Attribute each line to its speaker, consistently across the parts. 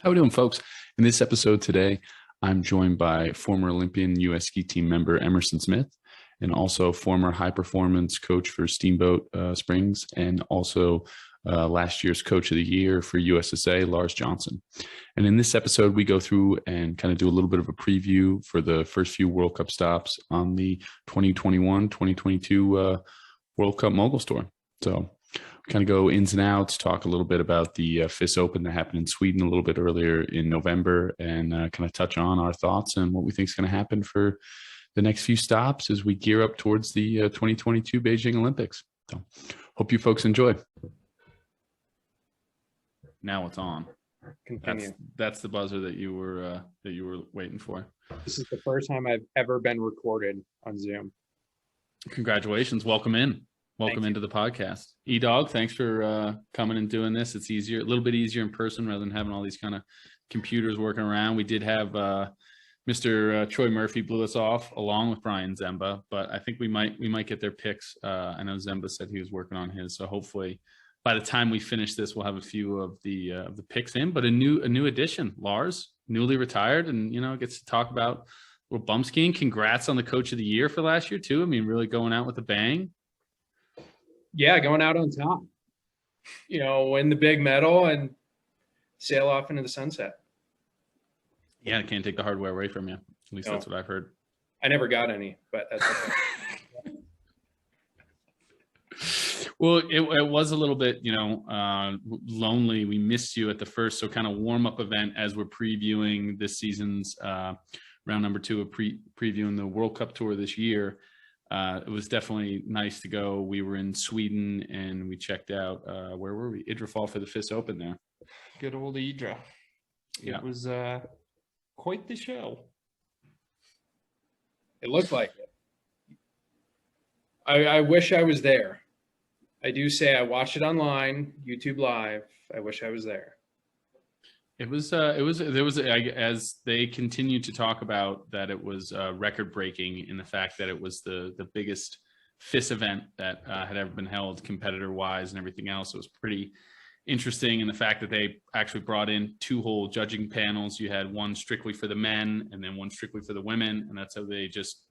Speaker 1: How we doing, folks? In this episode today, I'm joined by former Olympian U.S. ski team member Emerson Smith, and also former high performance coach for Steamboat Springs, and also last year's coach of the year for USSA, Lars Johnson. And in this episode, we go through and kind of do a little bit of a preview for the first few World Cup stops on the 2021-2022 World Cup Mogul Tour. So kind of go ins and outs, talk a little bit about the FIS Open that happened in Sweden a little bit earlier in November, and kind of touch on our thoughts and what we think is going to happen for the next few stops as we gear up towards the 2022 Beijing Olympics. So hope you folks enjoy. Now it's on.
Speaker 2: Continue.
Speaker 1: That's the buzzer that you were waiting for.
Speaker 2: This is the first time I've ever been recorded on Zoom.
Speaker 1: Congratulations. Welcome in. Welcome into the podcast. E-Dog, thanks for coming and doing this. It's easier, a little bit easier in person rather than having all these kind of computers working around. We did have Mr. Troy Murphy blew us off along with Brian Zemba, but I think we might get their picks. I know Zemba said he was working on his, so hopefully by the time we finish this, we'll have a few of the picks in. But a new addition, Lars, newly retired, and gets to talk about a little bump skiing. Congrats on the Coach of the Year for last year too. I mean, really going out with a bang.
Speaker 2: Yeah, going out on top. Win the big medal and sail off into the sunset.
Speaker 1: Yeah, I can't take the hardware away from you. At least that's what I've heard.
Speaker 2: I never got any, but that's okay.
Speaker 1: Well, it was a little bit, lonely. We missed you at the first, so kind of warm-up event as we're previewing this season's round number 2 of previewing the World Cup Tour this year. It was definitely nice to go. We were in Sweden and we checked out, where were we? Idrefall for the FIS Open there.
Speaker 3: Good old Idra.
Speaker 1: Yeah.
Speaker 3: It was quite the show.
Speaker 2: It looked like it. I wish I was there. I do say I watched it online, YouTube Live. I wish I was there.
Speaker 1: There was, as they continued to talk about that, it was record breaking in the fact that it was the biggest FIS event that had ever been held competitor wise and everything else. It was pretty interesting in the fact that they actually brought in 2 whole judging panels. You had one strictly for the men and then one strictly for the women. And that's how they just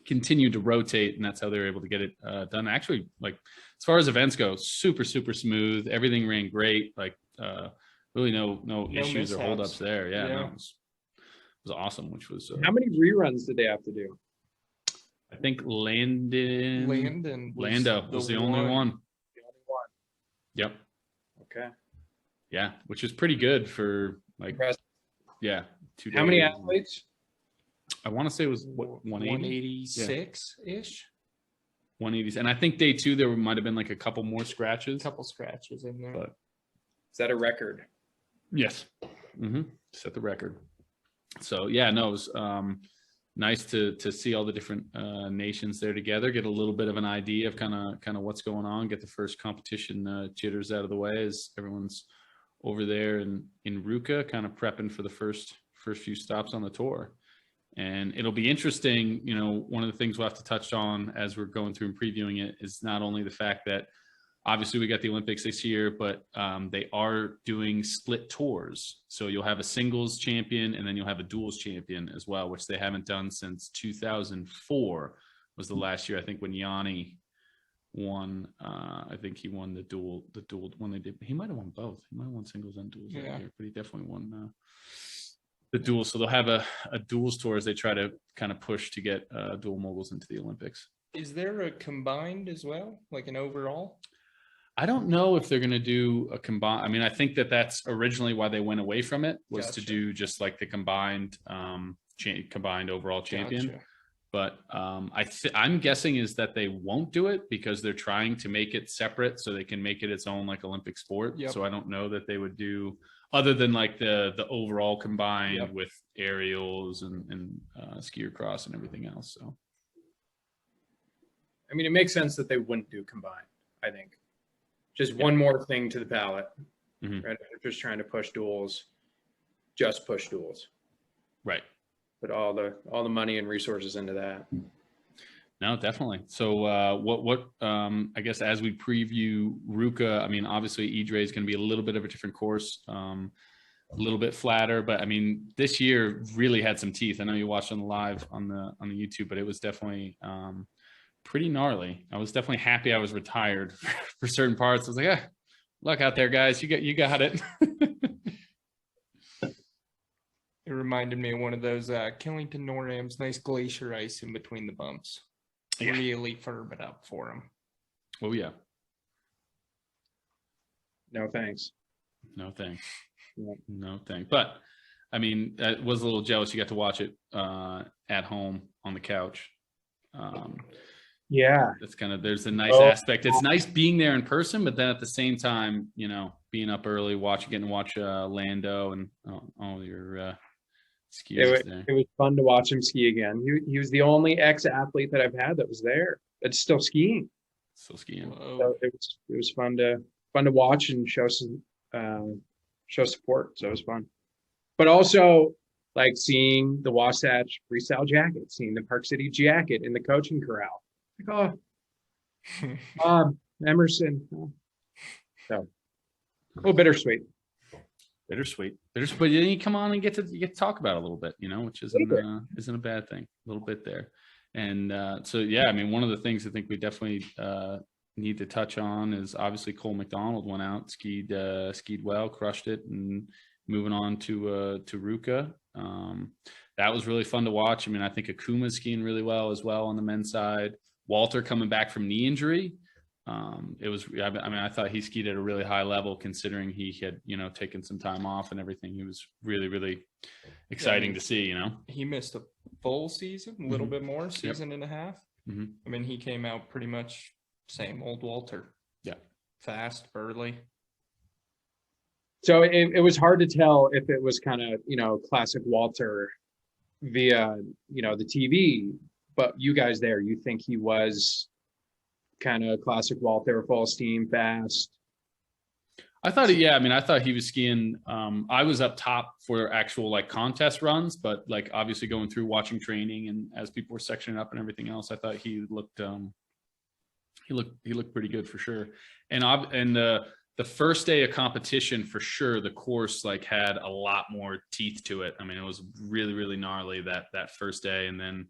Speaker 1: continued to rotate. And that's how they were able to get it done. Actually, like as far as events go, super, super smooth. Everything ran great. Like, really no issues or holdups there. Yeah. No, it was awesome, which was
Speaker 2: how many reruns did they have to do?
Speaker 1: I think Lando was the only one.
Speaker 2: The only one.
Speaker 1: Yep.
Speaker 2: Okay.
Speaker 1: Yeah, which is pretty good for like
Speaker 2: impressive.
Speaker 1: Yeah. 2 days.
Speaker 2: How many athletes?
Speaker 1: I want to say it was
Speaker 3: 186 ish.
Speaker 1: 180s, and I think day 2 there might have been like a couple more scratches.
Speaker 3: Couple scratches in there.
Speaker 1: But
Speaker 2: is that a record?
Speaker 1: Yes. Set the record. So yeah, no, it was nice to see all the different nations there together, get a little bit of an idea of kind of what's going on, get the first competition jitters out of the way as everyone's over there in Ruka, kind of prepping for the first few stops on the tour. And it'll be interesting, one of the things we'll have to touch on as we're going through and previewing it is not only the fact that obviously we got the Olympics this year, but they are doing split tours. So you'll have a singles champion and then you'll have a duels champion as well, which they haven't done since 2004 was the last year. I think when Yanni won, I think he won the duel when they did. He might have won both. He might have won singles and duels that year, but he definitely won the duels. So they'll have a duels tour as they try to kind of push to get dual moguls into the Olympics.
Speaker 3: Is there a combined as well, like an overall?
Speaker 1: I don't know if they're going to do a combined. I mean, I think that's originally why they went away from it was to do just like the combined combined overall champion.
Speaker 3: Gotcha.
Speaker 1: But I'm guessing is that they won't do it because they're trying to make it separate so they can make it its own like Olympic sport.
Speaker 3: Yep.
Speaker 1: So I don't know that they would do other than like the overall combined with aerials and skier cross and everything else. So,
Speaker 2: I mean, it makes sense that they wouldn't do combined, I think. Just one more thing to the ballot, right? They're just trying to push duels, just push duels.
Speaker 1: Right.
Speaker 2: Put all the money and resources into that.
Speaker 1: No, definitely. So what I guess as we preview Ruka, I mean, obviously Idre is going to be a little bit of a different course. a little bit flatter. But I mean, this year really had some teeth. I know you watched on the live on the YouTube, but it was definitely pretty gnarly. I was definitely happy I was retired for certain parts. I was like, luck out there, guys. You got it.
Speaker 3: It reminded me of one of those Killington Norham's nice glacier ice in between the bumps.
Speaker 1: Yeah.
Speaker 3: Really firm it up for him.
Speaker 1: Oh yeah.
Speaker 2: No thanks.
Speaker 1: No thanks.
Speaker 2: Yeah.
Speaker 1: No thanks. But I mean, I was a little jealous you got to watch it at home on the couch.
Speaker 2: Yeah.
Speaker 1: That's kind of, there's a nice aspect. It's nice being there in person, but then at the same time, you know, being up early, getting to watch Lando and all your skiers there.
Speaker 2: It was fun to watch him ski again. He was the only ex-athlete that I've had that was there that's still skiing.
Speaker 1: Still skiing.
Speaker 2: So it was fun to watch and show support. So it was fun. But also like seeing the Wasatch freestyle jacket, seeing the Park City jacket in the coaching corral. Like, Emerson. So a little bittersweet.
Speaker 1: Bittersweet. But then you come on and get to talk about it a little bit, you know, which isn't a bad thing. A little bit there. And so yeah, I mean, one of the things I think we definitely need to touch on is obviously Cole McDonald went out, skied well, crushed it, and moving on to Ruka. That was really fun to watch. I mean, I think Akuma's skiing really well as well on the men's side. Walter coming back from knee injury. I thought he skied at a really high level considering he had, you know, taken some time off and everything. He was really, really exciting to see, you know.
Speaker 3: He missed a full season, a little bit more, season and a half.
Speaker 1: Mm-hmm.
Speaker 3: I mean, he came out pretty much same old Walter.
Speaker 1: Yeah.
Speaker 3: Fast, burly.
Speaker 2: So it was hard to tell if it was kind of, you know, classic Walter via, you know, the TV, but you guys there, you think he was kind of classic Walter, full steam, fast?
Speaker 1: I thought he was skiing. I was up top for actual like contest runs, but like obviously going through watching training and as people were sectioning up and everything else, I thought he looked pretty good for sure. And the first day of competition for sure, the course like had a lot more teeth to it. I mean, it was really, really gnarly that first day. And then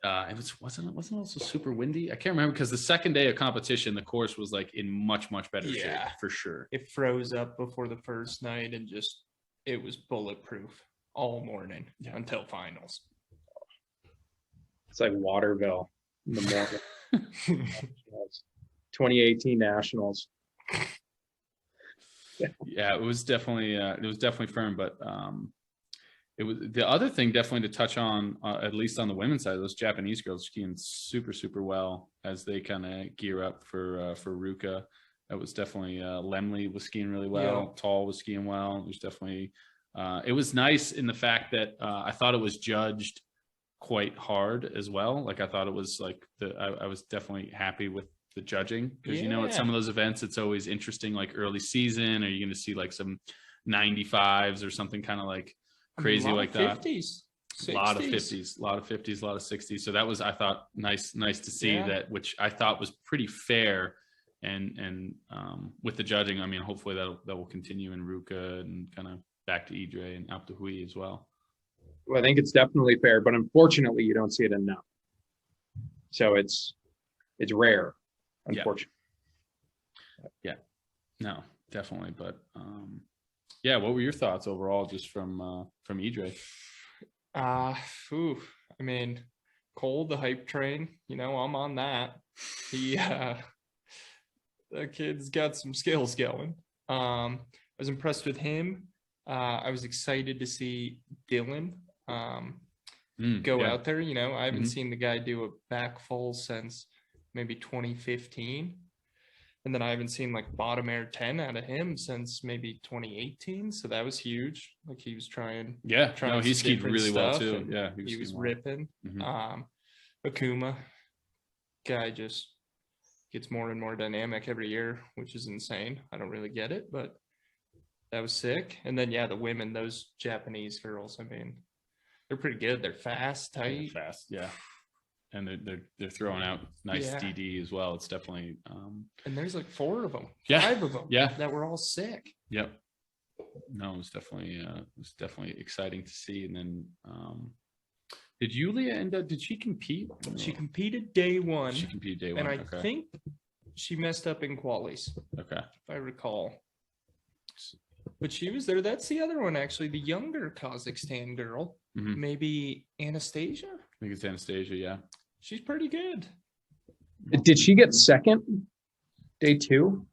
Speaker 1: it wasn't also super windy. I can't remember because the second day of competition, the course was like in much, much better shape for sure.
Speaker 3: It froze up before the first night and just, it was bulletproof all morning until finals.
Speaker 2: It's like Waterville in the morning. 2018 Nationals.
Speaker 1: Yeah, it was definitely firm, but it was the other thing definitely to touch on, at least on the women's side, those Japanese girls skiing super, super well as they kind of gear up for Ruka. That was definitely Lemley was skiing really well.
Speaker 3: Yeah.
Speaker 1: Tall was skiing well. It was definitely it was nice in the fact that I thought it was judged quite hard as well. Like I thought it was like I was definitely happy with the judging because you know at some of those events it's always interesting, like early season, are you going to see like some 95s or something kind of like crazy like that?
Speaker 3: 50s, 60s.
Speaker 1: A lot of 50s, a lot of 60s. So that was, I thought, nice to see that, which I thought was pretty fair. And with the judging, I mean, hopefully that will continue in Ruka and kind of back to Idre and Alpe d'Huez as well.
Speaker 2: Well, I think it's definitely fair, but unfortunately you don't see it enough. So it's rare, unfortunately.
Speaker 1: Yeah, no, definitely. But yeah, what were your thoughts overall just from Idre?
Speaker 3: I mean, Cole, the hype train, you know, I'm on that. He the kid's got some skills going. I was impressed with him. I was excited to see Dylan go out there. You know, I haven't seen the guy do a back full since maybe 2015. And then I haven't seen like bottom air 10 out of him since maybe 2018. So that was huge. Like he was trying.
Speaker 1: Yeah. No, he skied really well too. Yeah.
Speaker 3: He was ripping. Akuma guy just gets more and more dynamic every year, which is insane. I don't really get it, but that was sick. And then, the women, those Japanese girls, I mean, they're pretty good. They're fast, tight.
Speaker 1: They're fast. Yeah. And they're throwing out nice DD as well. It's definitely
Speaker 3: and there's like 4 of them,
Speaker 1: 5
Speaker 3: of them, that were all sick.
Speaker 1: Yep. No, it was definitely exciting to see. And then, did Yulia end up? Did she compete?
Speaker 3: She competed day one.
Speaker 1: She competed day one.
Speaker 3: And I think she messed up in qualies.
Speaker 1: Okay.
Speaker 3: If I recall. But she was there. That's the other one, actually. The younger Kazakhstan girl.
Speaker 1: Mm-hmm.
Speaker 3: Maybe Anastasia?
Speaker 1: I think it's Anastasia, yeah.
Speaker 3: She's pretty good.
Speaker 2: Did she get second day 2?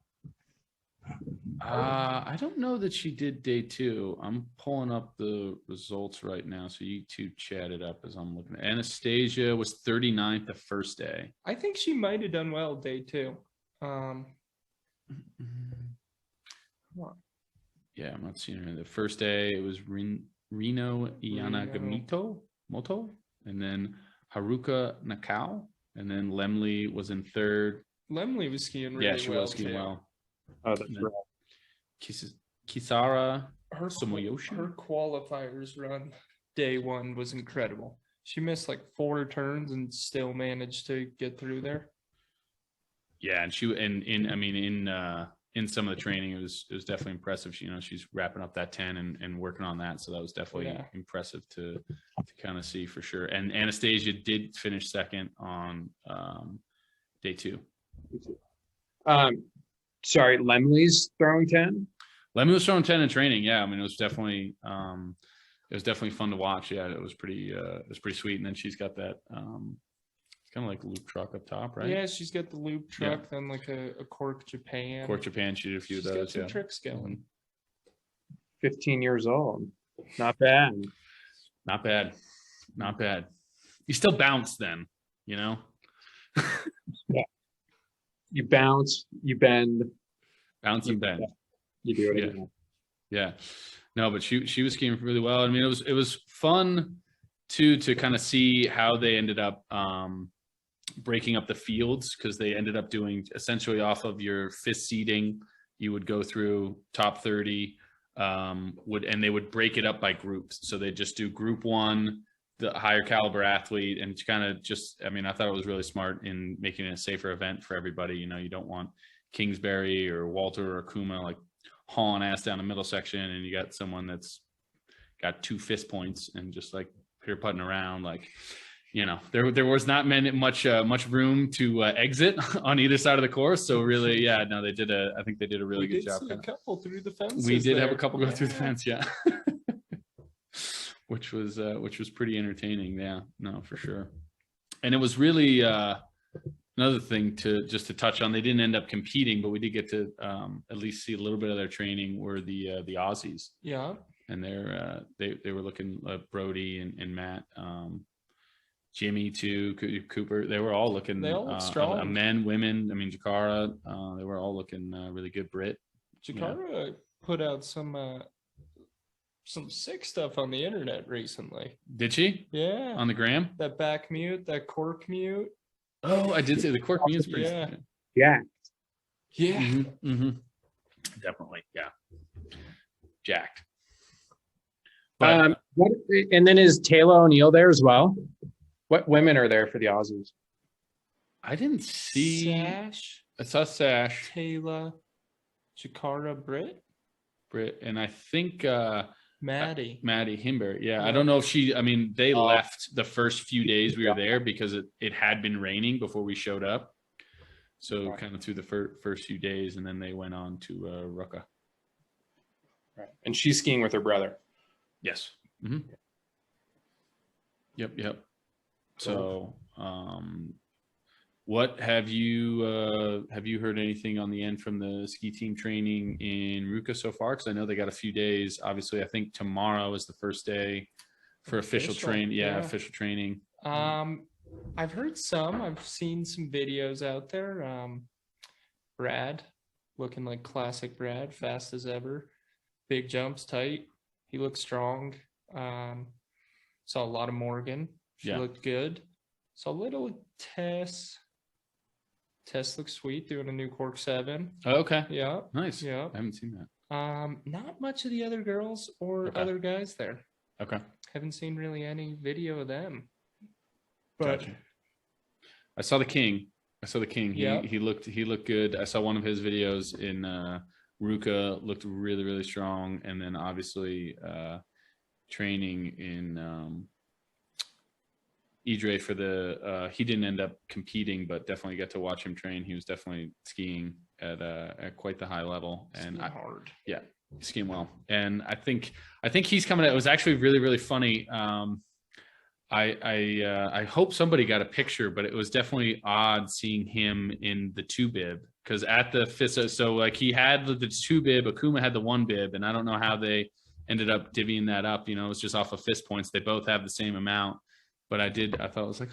Speaker 1: I don't know that she did day 2. I'm pulling up the results right now, so you two chat it up as I'm looking. Anastasia was 39th the first day.
Speaker 3: I think she might have done well day 2.
Speaker 1: Yeah, I'm not seeing her. The first day it was Reno Moto, and then Haruka Nakao, and then Lemley was in third.
Speaker 3: Lemley was skiing really
Speaker 1: Yeah, she
Speaker 3: well
Speaker 1: was skiing
Speaker 3: too.
Speaker 1: well.
Speaker 2: Oh, that's right.
Speaker 1: Kisara
Speaker 3: Her
Speaker 1: Sumoyoshi.
Speaker 3: Her qualifiers run day 1 was incredible. She missed like 4 turns and still managed to get through there.
Speaker 1: Yeah, and in some of the training, it was definitely impressive. She's wrapping up that 10 and working on that, so that was definitely impressive to kind of see for sure. And Anastasia did finish second on day 2.
Speaker 2: Sorry, Lemley's throwing 10.
Speaker 1: Lemley was throwing 10 in training. Yeah, I mean, it was definitely fun to watch. Yeah, it was pretty sweet. And then she's got that kind of like loop truck up top, right?
Speaker 3: Yeah, she's got the loop truck, then like a Cork Japan.
Speaker 1: Cork Japan, she did a few of those.
Speaker 3: Got some tricks going.
Speaker 2: 15 years old. Not bad.
Speaker 1: Not bad. Not bad. You still bounce then,
Speaker 2: Yeah. You bounce, you bend.
Speaker 1: Bounce and bend.
Speaker 2: You do it again.
Speaker 1: Yeah. No, but she was skiing really well. I mean, it was fun to kind of see how they ended up breaking up the fields, because they ended up doing essentially off of your FIS seeding. You would go through top 30, and they would break it up by groups. So they just do group 1, the higher caliber athlete, and kind of just, I mean, I thought it was really smart in making it a safer event for everybody. You don't want Kingsbury or Walter or Kuma like hauling ass down the middle section, and you got someone that's got 2 FIS points and just like peer putting around. Like, there was not much room to exit on either side of the course. So really, yeah, no, I think they did a really good job.
Speaker 3: A couple through the fence.
Speaker 1: We did have a couple go through the fence, yeah. which was pretty entertaining. Yeah, no, for sure. And it was really another thing to touch on. They didn't end up competing, but we did get to at least see a little bit of their training. Were the Aussies?
Speaker 3: Yeah.
Speaker 1: And they were looking Brody and Matt, Jimmy too, Cooper. They were all looking.
Speaker 3: They all look strong.
Speaker 1: Men, women. I mean, Jakara. They were all looking really good. Brit.
Speaker 3: Jakara put out some sick stuff on the internet recently.
Speaker 1: Did she?
Speaker 3: Yeah.
Speaker 1: On the gram.
Speaker 3: That back mute, that cork mute.
Speaker 1: Oh, I did say the cork mute is pretty.
Speaker 2: Yeah.
Speaker 3: Yeah.
Speaker 1: Mm-hmm. Mm-hmm. Definitely. Yeah. Jacked. But,
Speaker 2: and then is Taylor O'Neill there as well? What women are there for the Aussies?
Speaker 1: I didn't see.
Speaker 3: Sash.
Speaker 1: I saw Sash.
Speaker 3: Taylor. Jakara, Britt,
Speaker 1: and I think
Speaker 3: Maddie
Speaker 1: Himber. Yeah, I don't know if she. I mean, they left the first few days we were there because it had been raining before we showed up. So kind of through the first few days, and then they went on to Ruka.
Speaker 2: Right, and she's skiing with her brother.
Speaker 1: Yes. Mm-hmm. Yep. So, what have you heard anything on the end from the ski team training in Ruka so far? Because I know they got a few days. Obviously, I think tomorrow is the first day for official training. Yeah, official training.
Speaker 3: I've heard some. I've seen some videos out there. Brad, looking like classic Brad, fast as ever. Big jumps, tight. He looks strong. Saw a lot of Morgan. She looked good. Saw little Tess. Tess looks sweet, doing a new cork 7.
Speaker 1: Oh, okay.
Speaker 3: Yeah.
Speaker 1: Nice.
Speaker 3: Yeah.
Speaker 1: I haven't seen that.
Speaker 3: Not much of the other girls or other guys there.
Speaker 1: Okay.
Speaker 3: Haven't seen really any video of them. But
Speaker 1: gotcha. I saw the King.
Speaker 3: Yeah.
Speaker 1: He looked good. I saw one of his videos in Ruka looked really, really strong. And then obviously training in Idre for the he didn't end up competing, but definitely get to watch him train. He was definitely skiing at quite the high level, and
Speaker 3: hard.
Speaker 1: Yeah, skiing well. And I think he's coming. It was actually really, really funny. I hope somebody got a picture, but it was definitely odd seeing him in the 2-bib, because at the FIS, so like he had the 2-bib, Akuma had the 1-bib, and I don't know how they ended up divvying that up. It was just off of FIS points. They both have the same amount, but I thought it was like,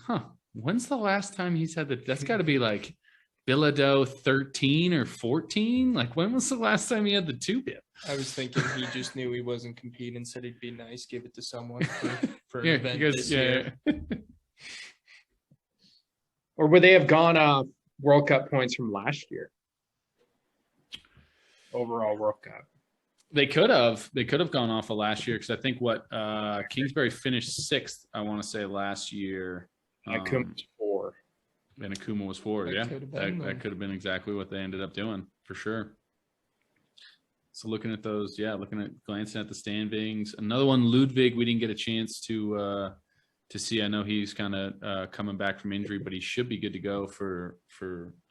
Speaker 1: when's the last time he's had that's got to be like Bilodeau 13 or 14. Like, when was the last time he had the 2-bib?
Speaker 3: I was thinking he just knew he wasn't competing, said he'd be nice, give it to someone for an
Speaker 1: Yeah,
Speaker 3: event
Speaker 1: you guys,
Speaker 3: this year.
Speaker 2: Or would they have gone off World Cup points from last year? Overall World Cup.
Speaker 1: They could have gone off of last year, because I think Kingsbury finished 6th, I want to say, last year.
Speaker 2: Akuma was 4.
Speaker 1: And Akuma was 4.
Speaker 3: That
Speaker 1: Yeah,
Speaker 3: could have been
Speaker 1: that could have been exactly what they ended up doing, for sure. So looking at those, glancing at the standings, another one, Ludwig, we didn't get a chance to see. I know he's kind of coming back from injury, but he should be good to go for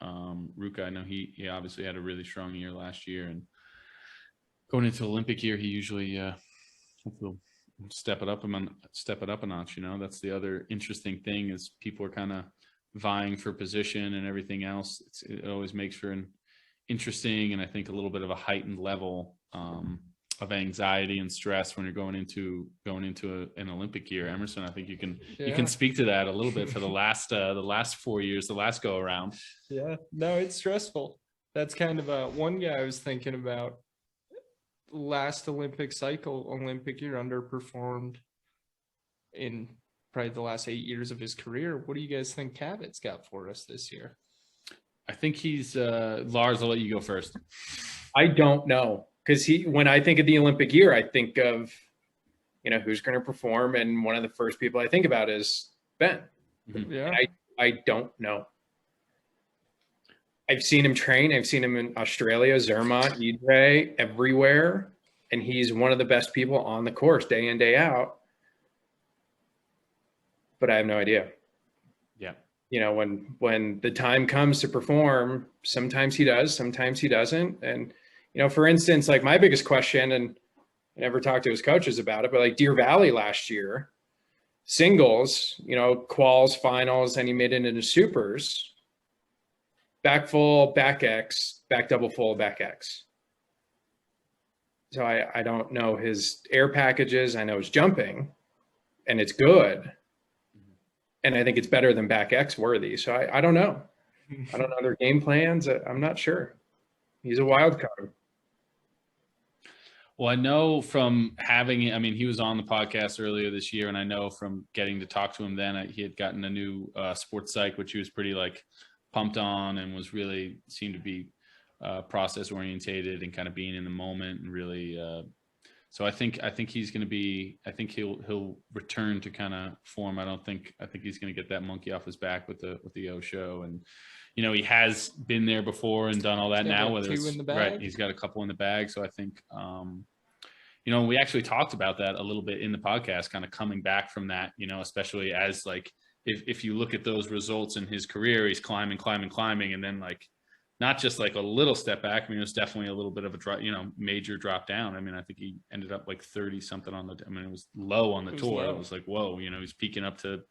Speaker 1: Ruka. I know he obviously had a really strong year last year, and going into Olympic year, he usually will step it up a notch. That's the other interesting thing, is people are kind of vying for position and everything else. It always makes for an interesting, and I think a little bit of a heightened level of anxiety and stress when you're going into an Olympic year. Emerson, I think you can speak to that a little bit for the last 4 years, the last go around.
Speaker 3: Yeah, no, it's stressful. That's kind of one guy I was thinking about. Last Olympic year, underperformed in probably the last 8 years of his career. What do you guys think Cabot's got for us this year?
Speaker 1: I think he's Lars, I'll let you go first.
Speaker 2: I don't know, because when I think of the Olympic year, I think of who's going to perform, and one of the first people I think about is Ben.
Speaker 1: Mm-hmm.
Speaker 3: Yeah,
Speaker 2: I don't know. I've seen him train. I've seen him in Australia, Zermatt, Idre, everywhere, and he's one of the best people on the course day in, day out. But I have no idea.
Speaker 1: Yeah.
Speaker 2: When the time comes to perform, sometimes he does, sometimes he doesn't. And, for instance, like my biggest question, and I never talked to his coaches about it, but like Deer Valley last year, singles, quals, finals, and he made it into supers. Back full, back X, back double full, back X. So I don't know his air packages. I know his jumping, and it's good. And I think it's better than back X worthy. So I don't know. I don't know their game plans. I'm not sure. He's a wild card.
Speaker 1: Well, I know from he was on the podcast earlier this year, and I know from getting to talk to him then, he had gotten a new sports psych, which he was pretty pumped on, and was really seemed to be process orientated and kind of being in the moment, and really so I think he's going to be, I think he'll return to kind of form. I think he's going to get that monkey off his back with the O show, and he has been there before and done all that now, whether it's in the bag. Right, he's got a couple in the bag. So I think we actually talked about that a little bit in the podcast, kind of coming back from that, especially as if you look at those results in his career, he's climbing, and then not just a little step back. It was definitely a little bit of a drop, major drop down. I think he ended up 30 something on it was low on the tour. It was whoa, he's peaking up to,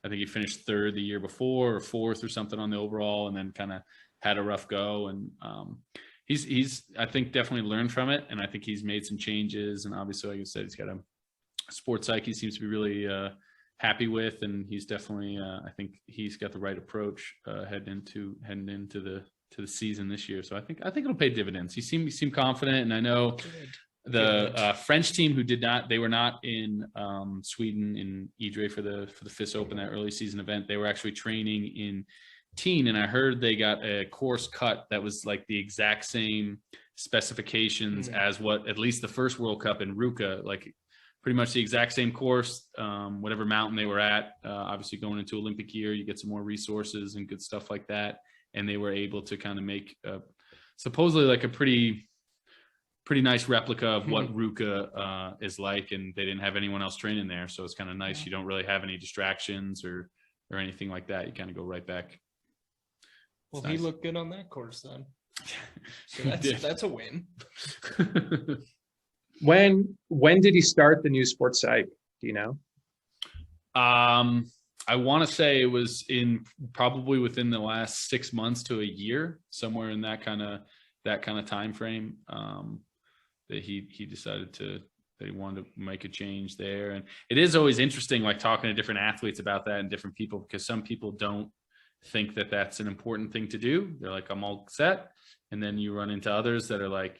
Speaker 1: I think he finished 3rd the year before, or 4th or something on the overall, and then kind of had a rough go. And he's I think definitely learned from it, and I think he's made some changes. And obviously, like I said, he's got a sports psyche he seems to be really happy with, and he's definitely I think he's got the right approach heading into the season this year. So I think it'll pay dividends. He seemed confident, and I know the French team they were not in Sweden in Idre for the FIS Open, that early season event. They were actually training in Teen, and I heard they got a course cut that was the exact same specifications as what at least the first World Cup in Ruka, pretty much the exact same course, whatever mountain they were at. Obviously going into Olympic year, you get some more resources and good stuff like that. And they were able to kind of make supposedly a pretty pretty nice replica of what Ruka is like, and they didn't have anyone else training there, so it's kind of nice. You don't really have any distractions or anything like that. You kind of go right back.
Speaker 3: Well,
Speaker 1: Nice.
Speaker 3: he looked good on that course then. So
Speaker 1: He
Speaker 3: that's a win.
Speaker 2: When did he start the new sports psych? Do you know?
Speaker 1: I want to say it was probably within the last 6 months to a year, somewhere in that kind of time frame, that he decided that he wanted to make a change there. And it is always interesting, like talking to different athletes about that and different people, because some people don't think that that's an important thing to do. They're like, I'm all set. And then you run into others that are like,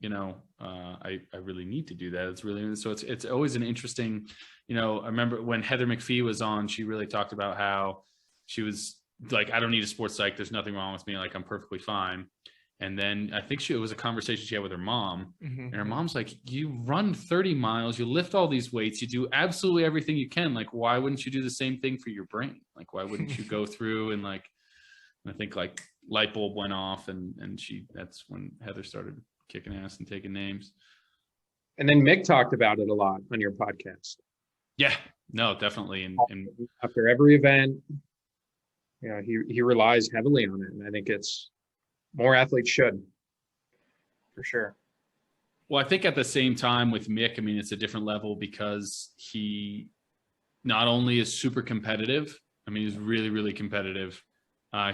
Speaker 1: I really need to do that. It's really, so it's always an interesting, I remember when Heather McPhee was on, she really talked about how she was like, I don't need a sports psych. There's nothing wrong with me. Like, I'm perfectly fine. And then I think it was a conversation she had with her mom, and her mom's like, you run 30 miles, you lift all these weights, you do absolutely everything you can. Like, why wouldn't you do the same thing for your brain? Like, why wouldn't you go through and like, I think like light bulb went off, and that's when Heather started kicking ass and taking names.
Speaker 2: And then Mick talked about it a lot on your podcast.
Speaker 1: Yeah, no, definitely. And
Speaker 2: after every event, he relies heavily on it. And I think it's more athletes should, for sure.
Speaker 1: Well, I think at the same time with Mick, I mean, it's a different level because he not only is super competitive, I mean, he's really, really competitive.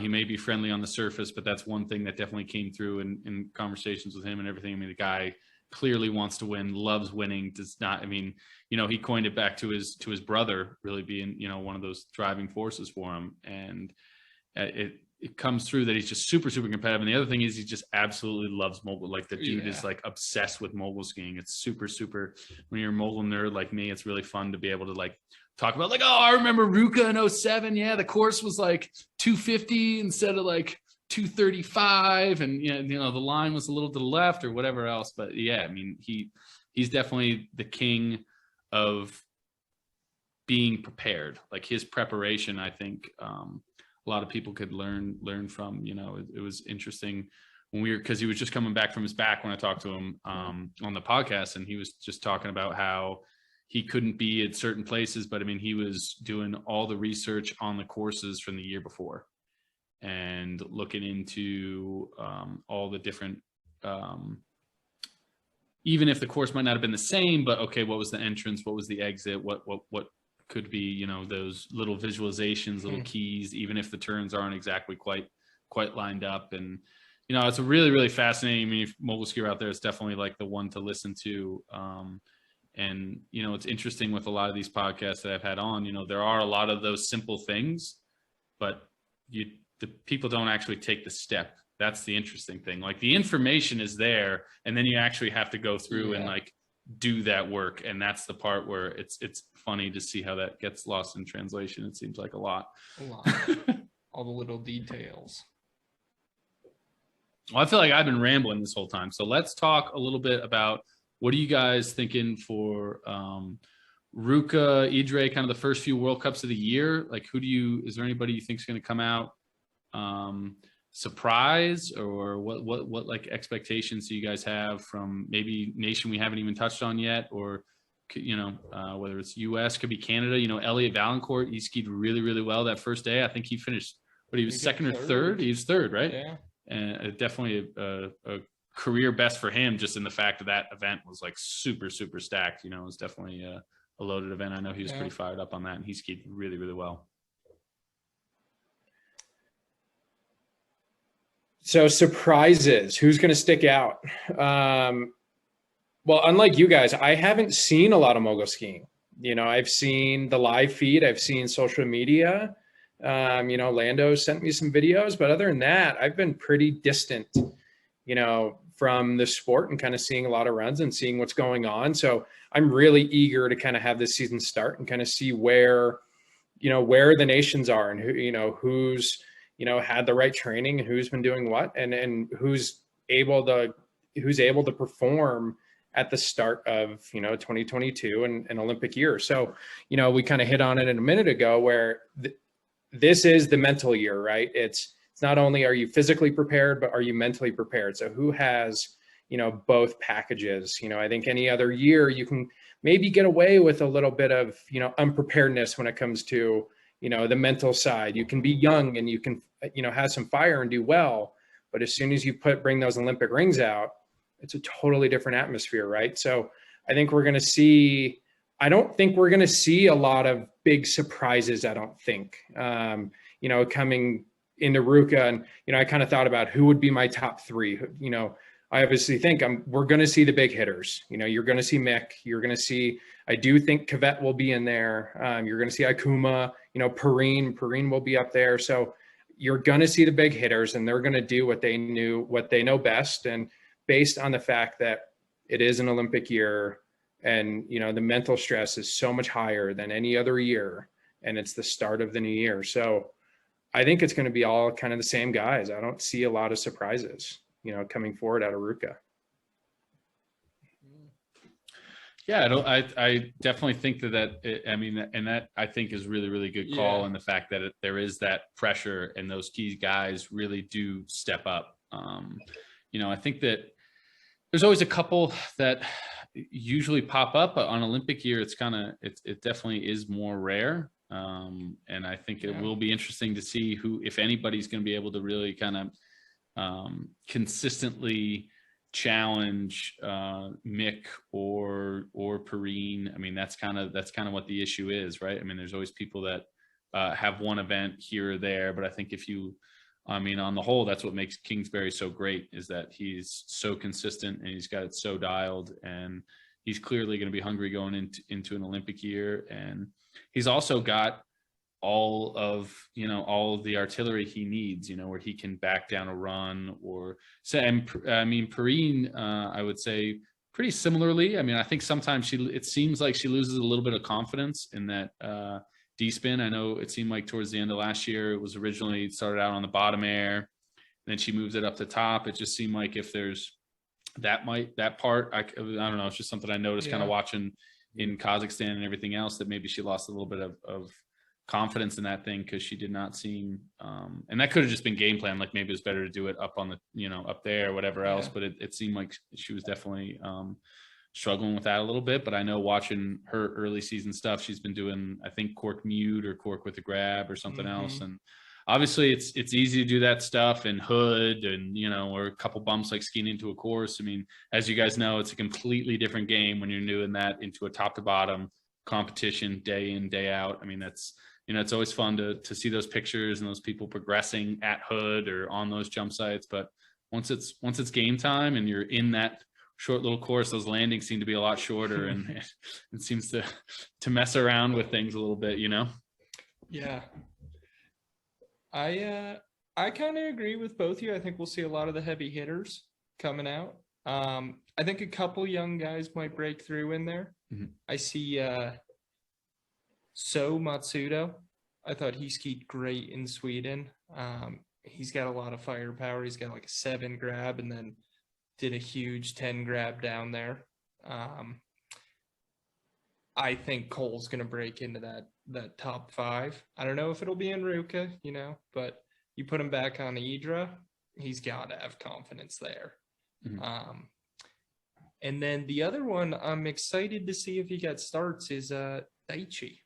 Speaker 1: He may be friendly on the surface, but that's one thing that definitely came through in conversations with him and everything. I mean, the guy clearly wants to win, loves winning, does not, I mean, he coined it back to his brother really being, one of those driving forces for him. And it comes through that he's just super, super competitive. And the other thing is he just absolutely loves mogul. Like the dude is like obsessed with mogul skiing. It's super, super, when you're a mogul nerd like me, it's really fun to be able to like talk about like, oh, I remember Ruka in 07. Yeah, the course was like 250 instead of like 235. And, the line was a little to the left or whatever else. But yeah, I mean, he's definitely the king of being prepared. Like his preparation, I think, a lot of people could learn from. It was interesting when because he was just coming back from his back when I talked to him on the podcast, and he was just talking about how he couldn't be at certain places, but I mean, he was doing all the research on the courses from the year before and looking into all the different, even if the course might not have been the same, but okay, what was the entrance? What was the exit? What could be, those little visualizations, little keys, even if the turns aren't exactly quite lined up. And, it's a really, really fascinating. I mean, if mogul skier out there, it's definitely like the one to listen to. And, it's interesting with a lot of these podcasts that I've had on, there are a lot of those simple things, but the people don't actually take the step. That's the interesting thing. Like the information is there, and then you actually have to go through and like do that work. And that's the part where it's funny to see how that gets lost in translation. It seems like a lot.
Speaker 3: All the little details.
Speaker 1: Well, I feel like I've been rambling this whole time. So let's talk a little bit about what are you guys thinking for Ruka, Idre, kind of the first few World Cups of the year? Like is there anybody you think is going to come out surprise, or what like expectations do you guys have from maybe nation we haven't even touched on yet, or whether it's US, could be Canada. Elliot Valancourt, he skied really, really well that first day. I think he finished, but he was second or third. He was third, right?
Speaker 3: Yeah.
Speaker 1: And definitely a career best for him, just in the fact that event was like super, super stacked. It was definitely a loaded event. I know he was pretty fired up on that, and he skied really, really well.
Speaker 2: So surprises, who's going to stick out? Well, unlike you guys, I haven't seen a lot of mogul skiing. I've seen the live feed. I've seen social media. Lando sent me some videos, but other than that, I've been pretty distant, from the sport and kind of seeing a lot of runs and seeing what's going on. So I'm really eager to kind of have this season start and kind of see where the nations are and who's had the right training and who's been doing what and who's able to perform at the start of 2022 and an Olympic year. So we kind of hit on it a minute ago where this is the mental year, right? It's not only are you physically prepared, but are you mentally prepared? So who has both packages. I think any other year you can maybe get away with a little bit of, unpreparedness when it comes to, the mental side. You can be young and you can, have some fire and do well. But as soon as you bring those Olympic rings out, it's a totally different atmosphere, right? So I think I don't think we're going to see a lot of big surprises. I don't think, coming into Ruka, and, I kind of thought about who would be my top three. I obviously think we're going to see the big hitters. You're going to see Mick. You're going to see, I do think Kvet will be in there. You're going to see Akuma, Perrine will be up there. So you're going to see the big hitters, and they're going to do what they know best. And based on the fact that it is an Olympic year, and, the mental stress is so much higher than any other year, and it's the start of the new year. So I think it's going to be all kind of the same guys. I don't see a lot of surprises, coming forward out of Ruka.
Speaker 1: Yeah, I definitely think that I think is really, really good call.
Speaker 3: Yeah.
Speaker 1: And the fact that there is that pressure and those key guys really do step up. I think that there's always a couple that usually pop up, but on Olympic year, it definitely is more rare. And I think it will be interesting to see if anybody's going to be able to really kind of consistently challenge Mick or Perrine. I mean, that's kind of what the issue is, right? I mean, there's always people that have one event here or there, but I think on the whole, that's what makes Kingsbury so great, is that he's so consistent and he's got it so dialed, and he's clearly going to be hungry going into an Olympic year. And he's also got all of the artillery he needs, where he can back down a run or say, Perrine, I would say pretty similarly. I mean, I think sometimes it seems like she loses a little bit of confidence in that D-spin. I know it seemed like towards the end of last year, it was originally started out on the bottom air, and then she moves it up to top. It just seemed like if there's that part, I don't know. It's just something I noticed kind of watching in Kazakhstan and everything else, that maybe she lost a little bit of confidence in that thing, because she did not seem, and that could have just been game plan. Like maybe it was better to do it up on the, up there or whatever else, but it seemed like she was definitely struggling with that a little bit. But I know watching her early season stuff, she's been doing, I think, cork mute or cork with a grab or something else. And obviously it's easy to do that stuff in hood and, or a couple bumps like skiing into a course. I mean, as you guys know, it's a completely different game when you're doing that into a top to bottom competition day in, day out. I mean, that's, it's always fun to see those pictures and those people progressing at hood or on those jump sites. But once it's game time and you're in that short little course, those landings seem to be a lot shorter, and it seems to mess around with things a little bit,
Speaker 3: Yeah. I kind of agree with both of you. I think we'll see a lot of the heavy hitters coming out. I think a couple young guys might break through in there.
Speaker 1: Mm-hmm.
Speaker 3: I see So Matsudo. I thought he skied great in Sweden. He's got a lot of firepower. He's got like a 7 grab and then did a huge 10 grab down there. I think Cole's going to break into that top 5. I don't know if it'll be in Ruka, but you put him back on Idra, he's got to have confidence there.
Speaker 1: Mm-hmm.
Speaker 3: And then the other one I'm excited to see if he got starts is Daichi.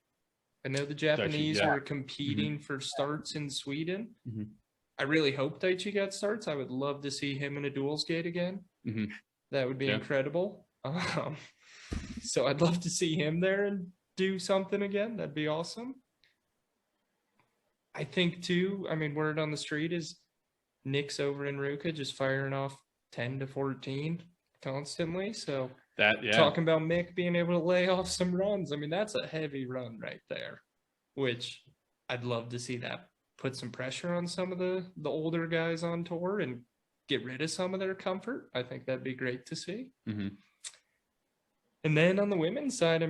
Speaker 3: I know the Japanese were competing for starts in Sweden.
Speaker 1: Mm-hmm.
Speaker 3: I really hope Daichi got starts. I would love to see him in a duels gate again.
Speaker 1: Mm-hmm.
Speaker 3: That would be incredible. So I'd love to see him there and do something again. That'd be awesome. I think too, word on the street is Nick's over in Ruka just firing off 10 to 14 constantly. So talking about Mick being able to lay off some runs, that's a heavy run right there, which I'd love to see that put some pressure on some of the older guys on tour and get rid of some of their comfort. I think that'd be great to see.
Speaker 1: Mm-hmm.
Speaker 3: And then on the women's side,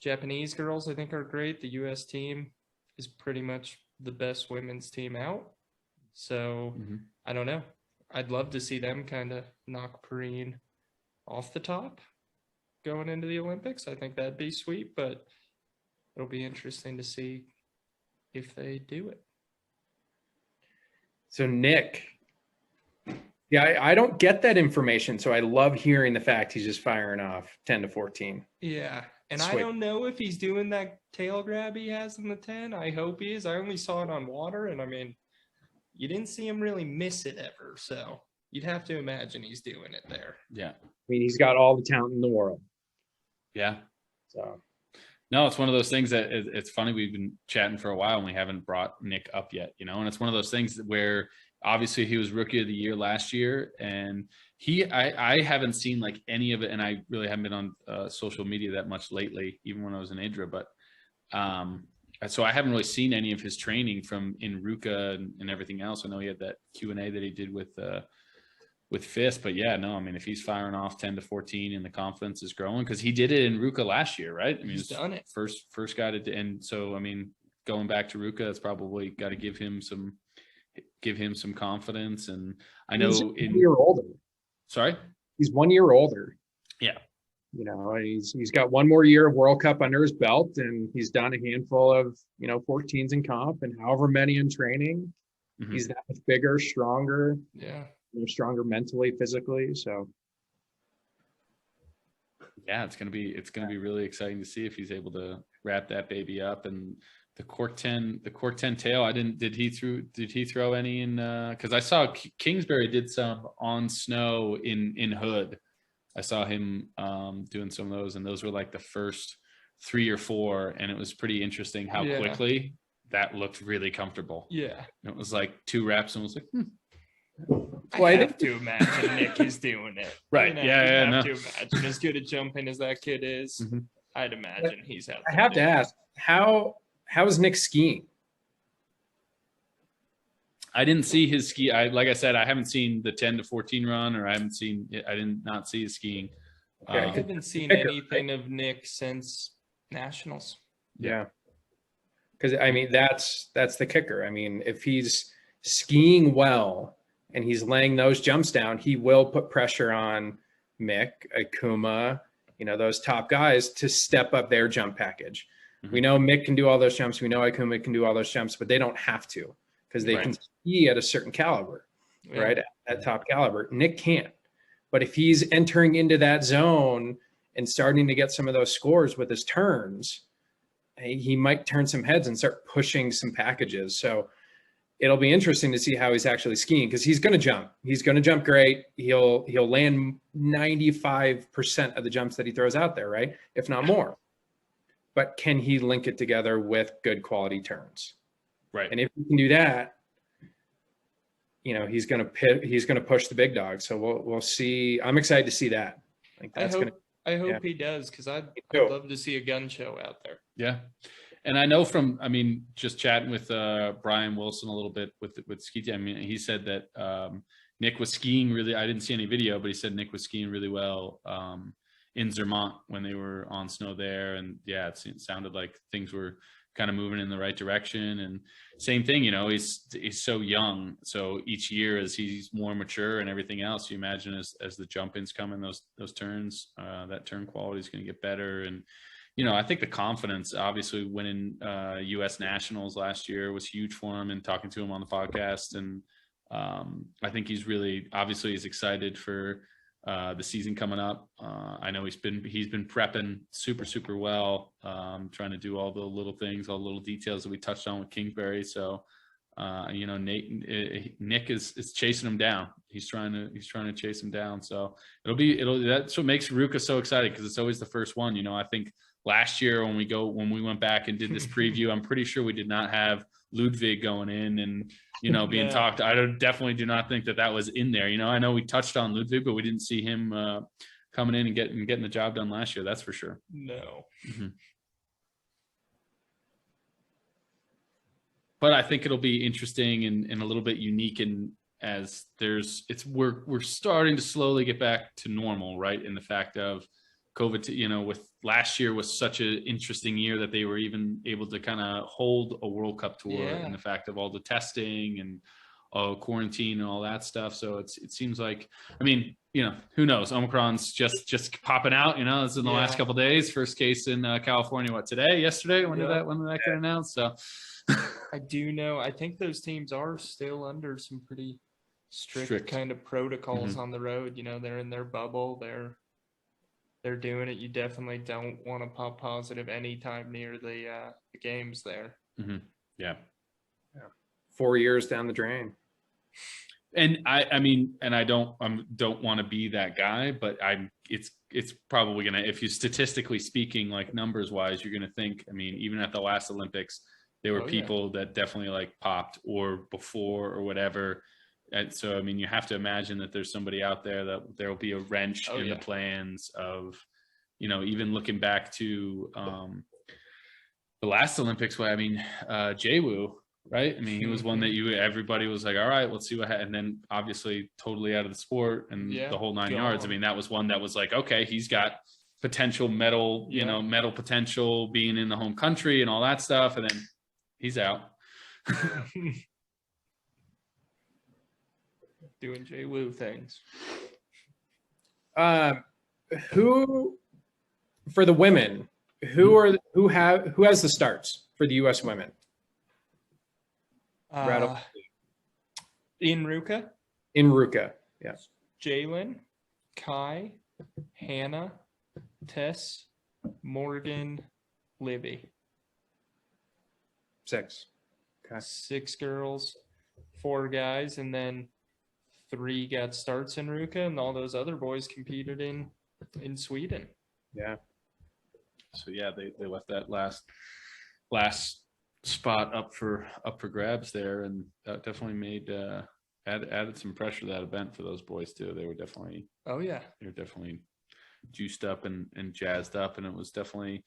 Speaker 3: Japanese girls I think are great. The US team is pretty much the best women's team out. So I don't know. I'd love to see them kind of knock Perrine off the top going into the Olympics. I think that'd be sweet, but it'll be interesting to see if they do it.
Speaker 2: So Nick, Yeah, I don't get that information, so I love hearing the fact he's just firing off 10 to 14.
Speaker 3: Yeah. And I
Speaker 2: Sweet.
Speaker 3: don't know if he's doing that tail grab he has in the 10. I hope he is. I only saw it on water, and I mean, you didn't see him really miss it ever. So you'd have to imagine he's doing it there.
Speaker 1: Yeah.
Speaker 2: I mean, he's got all the talent in the world.
Speaker 1: Yeah.
Speaker 2: So
Speaker 1: No, it's one of those things that it's funny. We've been chatting for a while and we haven't brought Nick up yet, and it's one of those things where obviously he was rookie of the year last year, and I haven't seen like any of it, and I really haven't been on social media that much lately, even when I was in IDRA, but so I haven't really seen any of his training from in Ruka and everything else. I know he had that Q&A that he did with FIS, but yeah, no, I mean, if he's firing off 10 to 14 and the confidence is growing, because he did it in Ruka last year, right? I mean,
Speaker 3: He's done it.
Speaker 1: First guy to, and so, I mean, going back to Ruka, it's probably got to give him some confidence. And I know
Speaker 2: he's 1 year older.
Speaker 1: Sorry?
Speaker 2: He's 1 year older.
Speaker 1: Yeah.
Speaker 2: He's got one more year of World Cup under his belt, and he's done a handful of 14s in comp and however many in training. Mm-hmm. He's that much bigger, stronger.
Speaker 3: Yeah.
Speaker 2: Stronger mentally, physically. So
Speaker 1: yeah, it's gonna be really exciting to see if he's able to wrap that baby up. And the cork 10 tail, did he throw any in, because I saw Kingsbury did some on snow in Hood. I saw him doing some of those, and those were like the first 3 or 4, and it was pretty interesting how quickly that looked really comfortable.
Speaker 3: Yeah,
Speaker 1: it was like 2 reps and was like
Speaker 3: I have to imagine Nick is doing it.
Speaker 1: Right.
Speaker 3: To imagine, as good at jumping as that kid is, mm-hmm. I'd imagine he's had.
Speaker 2: I have to ask, how is Nick skiing?
Speaker 1: I didn't see his ski. Like I said, I haven't seen the 10 to 14 run, or I did not see his skiing.
Speaker 3: I haven't seen anything of Nick since nationals.
Speaker 2: Yeah. Because I mean, that's the kicker. I mean, if he's skiing well and he's laying those jumps down, he will put pressure on Mick, Akuma, those top guys to step up their jump package. Mm-hmm. We know Mick can do all those jumps. We know Akuma can do all those jumps, but they don't have to, because they can ski at a certain caliber, right? At top caliber. Nick can't. But if he's entering into that zone and starting to get some of those scores with his turns, he might turn some heads and start pushing some packages. So it'll be interesting to see how he's actually skiing, because he's going to jump. He's going to jump great. He'll land 95% of the jumps that he throws out there, right? If not more. But can he link it together with good quality turns?
Speaker 1: Right.
Speaker 2: And if he can do that, he's going to push the big dog. So we'll see. I'm excited to see that.
Speaker 3: I hope he does, because I'd love to see a gun show out there.
Speaker 1: Yeah. And I know just chatting with Brian Wilson a little bit with ski team, he said that Nick was skiing really, I didn't see any video, but he said Nick was skiing really well in Zermatt when they were on snow there. And yeah, it sounded like things were kind of moving in the right direction. And same thing, he's so young. So each year as he's more mature and everything else, you imagine as the jump-ins come in, those turns, that turn quality is going to get better. And I think the confidence, obviously winning US Nationals last year was huge for him, and talking to him on the podcast. And I think he's excited for the season coming up. I know he's been prepping super, super well, trying to do all the little things, all the little details that we touched on with Kingsbury. So, Nick is chasing him down. He's trying to chase him down. So that's what makes Ruka so exciting, because it's always the first one. I think last year when we went back and did this preview, I'm pretty sure we did not have Ludwig going in and being talked. I definitely do not think that was in there. I know we touched on Ludwig, but we didn't see him coming in and getting the job done last year. That's for sure.
Speaker 3: No.
Speaker 1: Mm-hmm. But I think it'll be interesting and a little bit unique, and we're starting to slowly get back to normal, right? In the fact of COVID, with last year was such an interesting year that they were even able to kind of hold a World Cup tour, and the fact of all the testing and quarantine and all that stuff. So it seems like, who knows? Omicron's just popping out. This is in the last couple of days. First case in California. Yesterday? When did that get announced? So
Speaker 3: I do know. I think those teams are still under some pretty strict kind of protocols on the road. You know, they're in their bubble. They're doing it. You definitely don't want to pop positive anytime near the games there.
Speaker 1: Yeah.
Speaker 2: 4 years down the drain.
Speaker 1: And I mean, and I don't want to be that guy, but it's probably gonna, if you statistically speaking, like numbers wise, you're gonna think. I mean, even at the last Olympics, there were people that definitely like popped or before or whatever. And so, I mean, you have to imagine that there's somebody out there that there will be a wrench in the plans of, you know, even looking back to the last Olympics. Where I mean, Jaewoo. Right. I mean, he was one that everybody was like, all right, let's see what happens. And then obviously totally out of the sport and the whole 9 yards. I mean, that was one that was like, okay, he's got potential medal, you know, medal potential being in the home country and all that stuff. And then he's out.
Speaker 3: Doing Jaewoo things.
Speaker 2: Who, for the women, who has the starts for the U.S. women?
Speaker 3: In Ruka?
Speaker 2: In Ruka, yeah.
Speaker 3: Jalen, Kai, Hannah, Tess, Morgan, Libby.
Speaker 2: 6. Okay.
Speaker 3: 6 girls, 4 guys, and then 3 got starts in Ruka, and all those other boys competed in Sweden.
Speaker 2: Yeah.
Speaker 1: So yeah, they left that last spot up for grabs there, and that definitely made added some pressure to that event for those boys too. They were definitely juiced up and jazzed up, and it was definitely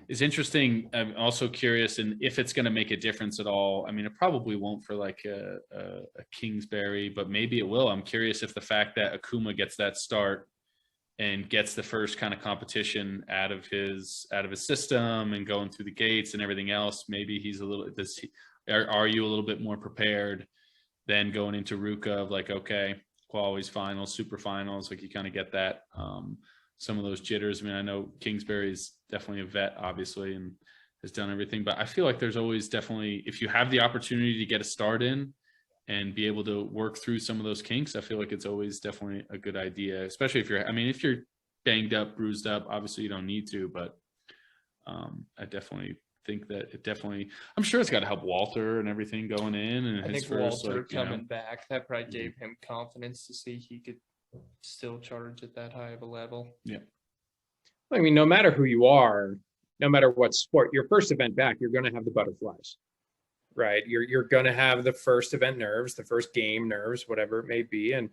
Speaker 1: is interesting. I'm also curious, and if it's going to make a difference at all. I mean, it probably won't for like a Kingsbury, but maybe it will. I'm curious if the fact that Akuma gets that start and gets the first kind of competition out of his system and going through the gates and everything else, maybe he's a little. Are you a little bit more prepared than going into Ruka of like, okay, qualies, finals, super finals, like you kind of get that some of those jitters. I mean, I know Kingsbury is definitely a vet, obviously, and has done everything, but I feel like there's always definitely, if you have the opportunity to get a start in and be able to work through some of those kinks, I feel like it's always definitely a good idea, especially if you're banged up, bruised up, obviously you don't need to, but I definitely think that I'm sure it's got to help Walter and everything going in. And
Speaker 3: I think Walter coming back, that probably gave him confidence to see he could still charge at that high of a level.
Speaker 1: Yeah.
Speaker 2: I mean, no matter who you are, no matter what sport, your first event back, you're going to have the butterflies, right? You're going to have the first event nerves, the first game nerves, whatever it may be. And,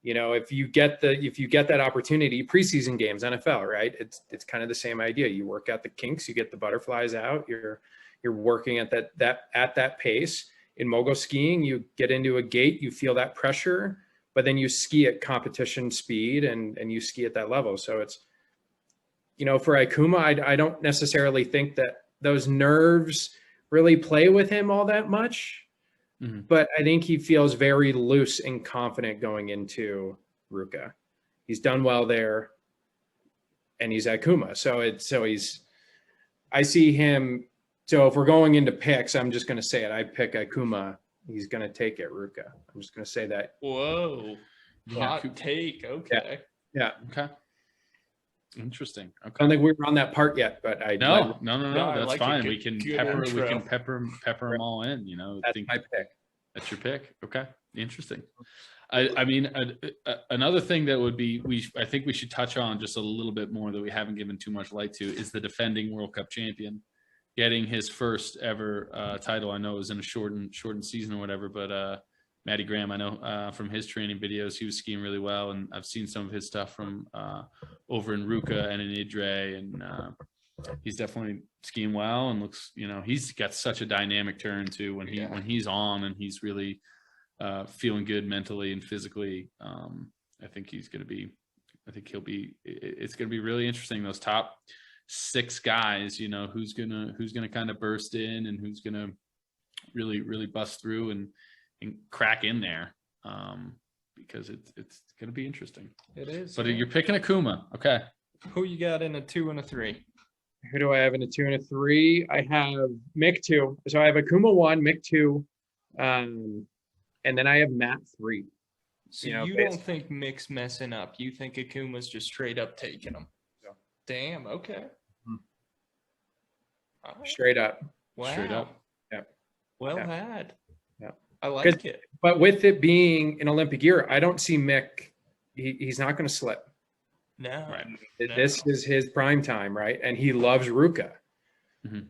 Speaker 2: you know, if you get that opportunity, preseason games, NFL, right? It's kind of the same idea. You work out the kinks, you get the butterflies out, you're working at that pace. In mogul skiing, you get into a gate, you feel that pressure, but then you ski at competition speed and you ski at that level. So it's, you know, for Ikuma, I don't necessarily think that those nerves really play with him all that much, but I think he feels very loose and confident going into Ruka. He's done well there, and he's Ikuma. I see him. So if we're going into picks, I'm just going to say it. I pick Ikuma. He's going to take it, Ruka. I'm just going to say that.
Speaker 3: Whoa. Hot take. Okay.
Speaker 2: Yeah.
Speaker 1: Okay. Interesting. Okay.
Speaker 2: I don't think we were on that part yet, but
Speaker 1: No. That's
Speaker 3: like
Speaker 1: fine.
Speaker 3: good,
Speaker 1: We can pepper them all in. You know,
Speaker 2: that's my pick.
Speaker 1: That's your pick. Okay. Interesting. I mean, another thing that would be I think we should touch on just a little bit more that we haven't given too much light to is the defending World Cup champion getting his first ever title. I know it was in a shortened season or whatever, but Matty Graham, I know from his training videos, he was skiing really well, and I've seen some of his stuff from over in Ruka and in Idre, and he's definitely skiing well and looks, you know, he's got such a dynamic turn too when he's on and he's really feeling good mentally and physically. I think it's going to be really interesting. Those top 6 guys, you know, who's gonna kind of burst in and who's gonna really bust through and crack in there, because it's gonna be interesting.
Speaker 3: It is.
Speaker 1: But you're picking Akuma, okay?
Speaker 3: Who you got in a 2 and a 3?
Speaker 2: Who do I have in a 2 and a 3? I have Mick 2. So I have Akuma 1, Mick 2, and then I have Matt 3.
Speaker 3: So
Speaker 2: You know,
Speaker 3: you
Speaker 2: based-
Speaker 3: don't think Mick's messing up? You think Akuma's just straight up taking him?
Speaker 2: Yeah.
Speaker 3: Damn. Okay.
Speaker 2: Mhm.
Speaker 3: All right.
Speaker 2: straight up.
Speaker 3: Wow.
Speaker 1: Straight up.
Speaker 2: Yeah.
Speaker 3: Well
Speaker 2: Yeah.
Speaker 3: had.
Speaker 2: Yeah.
Speaker 3: I like it.
Speaker 2: But with it being an Olympic year, I don't see Mick. He's not going to slip.
Speaker 3: No.
Speaker 1: Right.
Speaker 3: No.
Speaker 2: This is his prime time, right? And he loves Ruka.
Speaker 1: Mhm.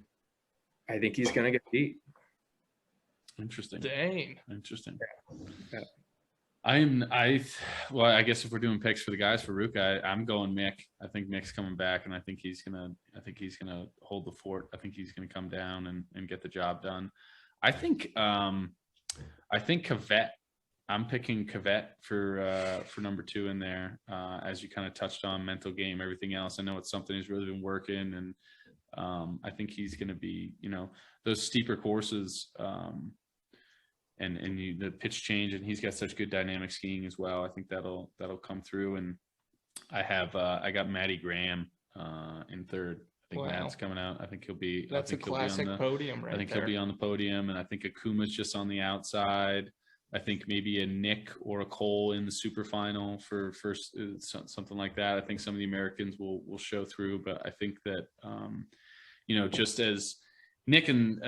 Speaker 2: I think he's going to get beat.
Speaker 1: Interesting.
Speaker 3: Dang.
Speaker 1: Interesting.
Speaker 2: Yeah.
Speaker 1: Well, I guess if we're doing picks for the guys for Ruka, I'm going Mick. I think Mick's coming back, and I think he's gonna hold the fort. I think he's gonna come down and get the job done. I think Kvet. I'm picking Kvet for number 2 in there. As you kind of touched on, mental game, everything else. I know it's something he's really been working, and I think he's going to be, those steeper courses. The pitch change, and he's got such good dynamic skiing as well. I think that'll come through. And I got Matty Graham in 3rd. I think
Speaker 3: Wow.
Speaker 1: Matt's coming out. I think he'll be.
Speaker 3: That's
Speaker 1: I
Speaker 3: a
Speaker 1: think he'll be on
Speaker 3: classic podium right
Speaker 1: I think
Speaker 3: there.
Speaker 1: he'll be on the podium, and I think Akuma's just on the outside. I think maybe a Nick or a Cole in the super final for first, something like that. I think some of the Americans will show through, but I think that just as Nick and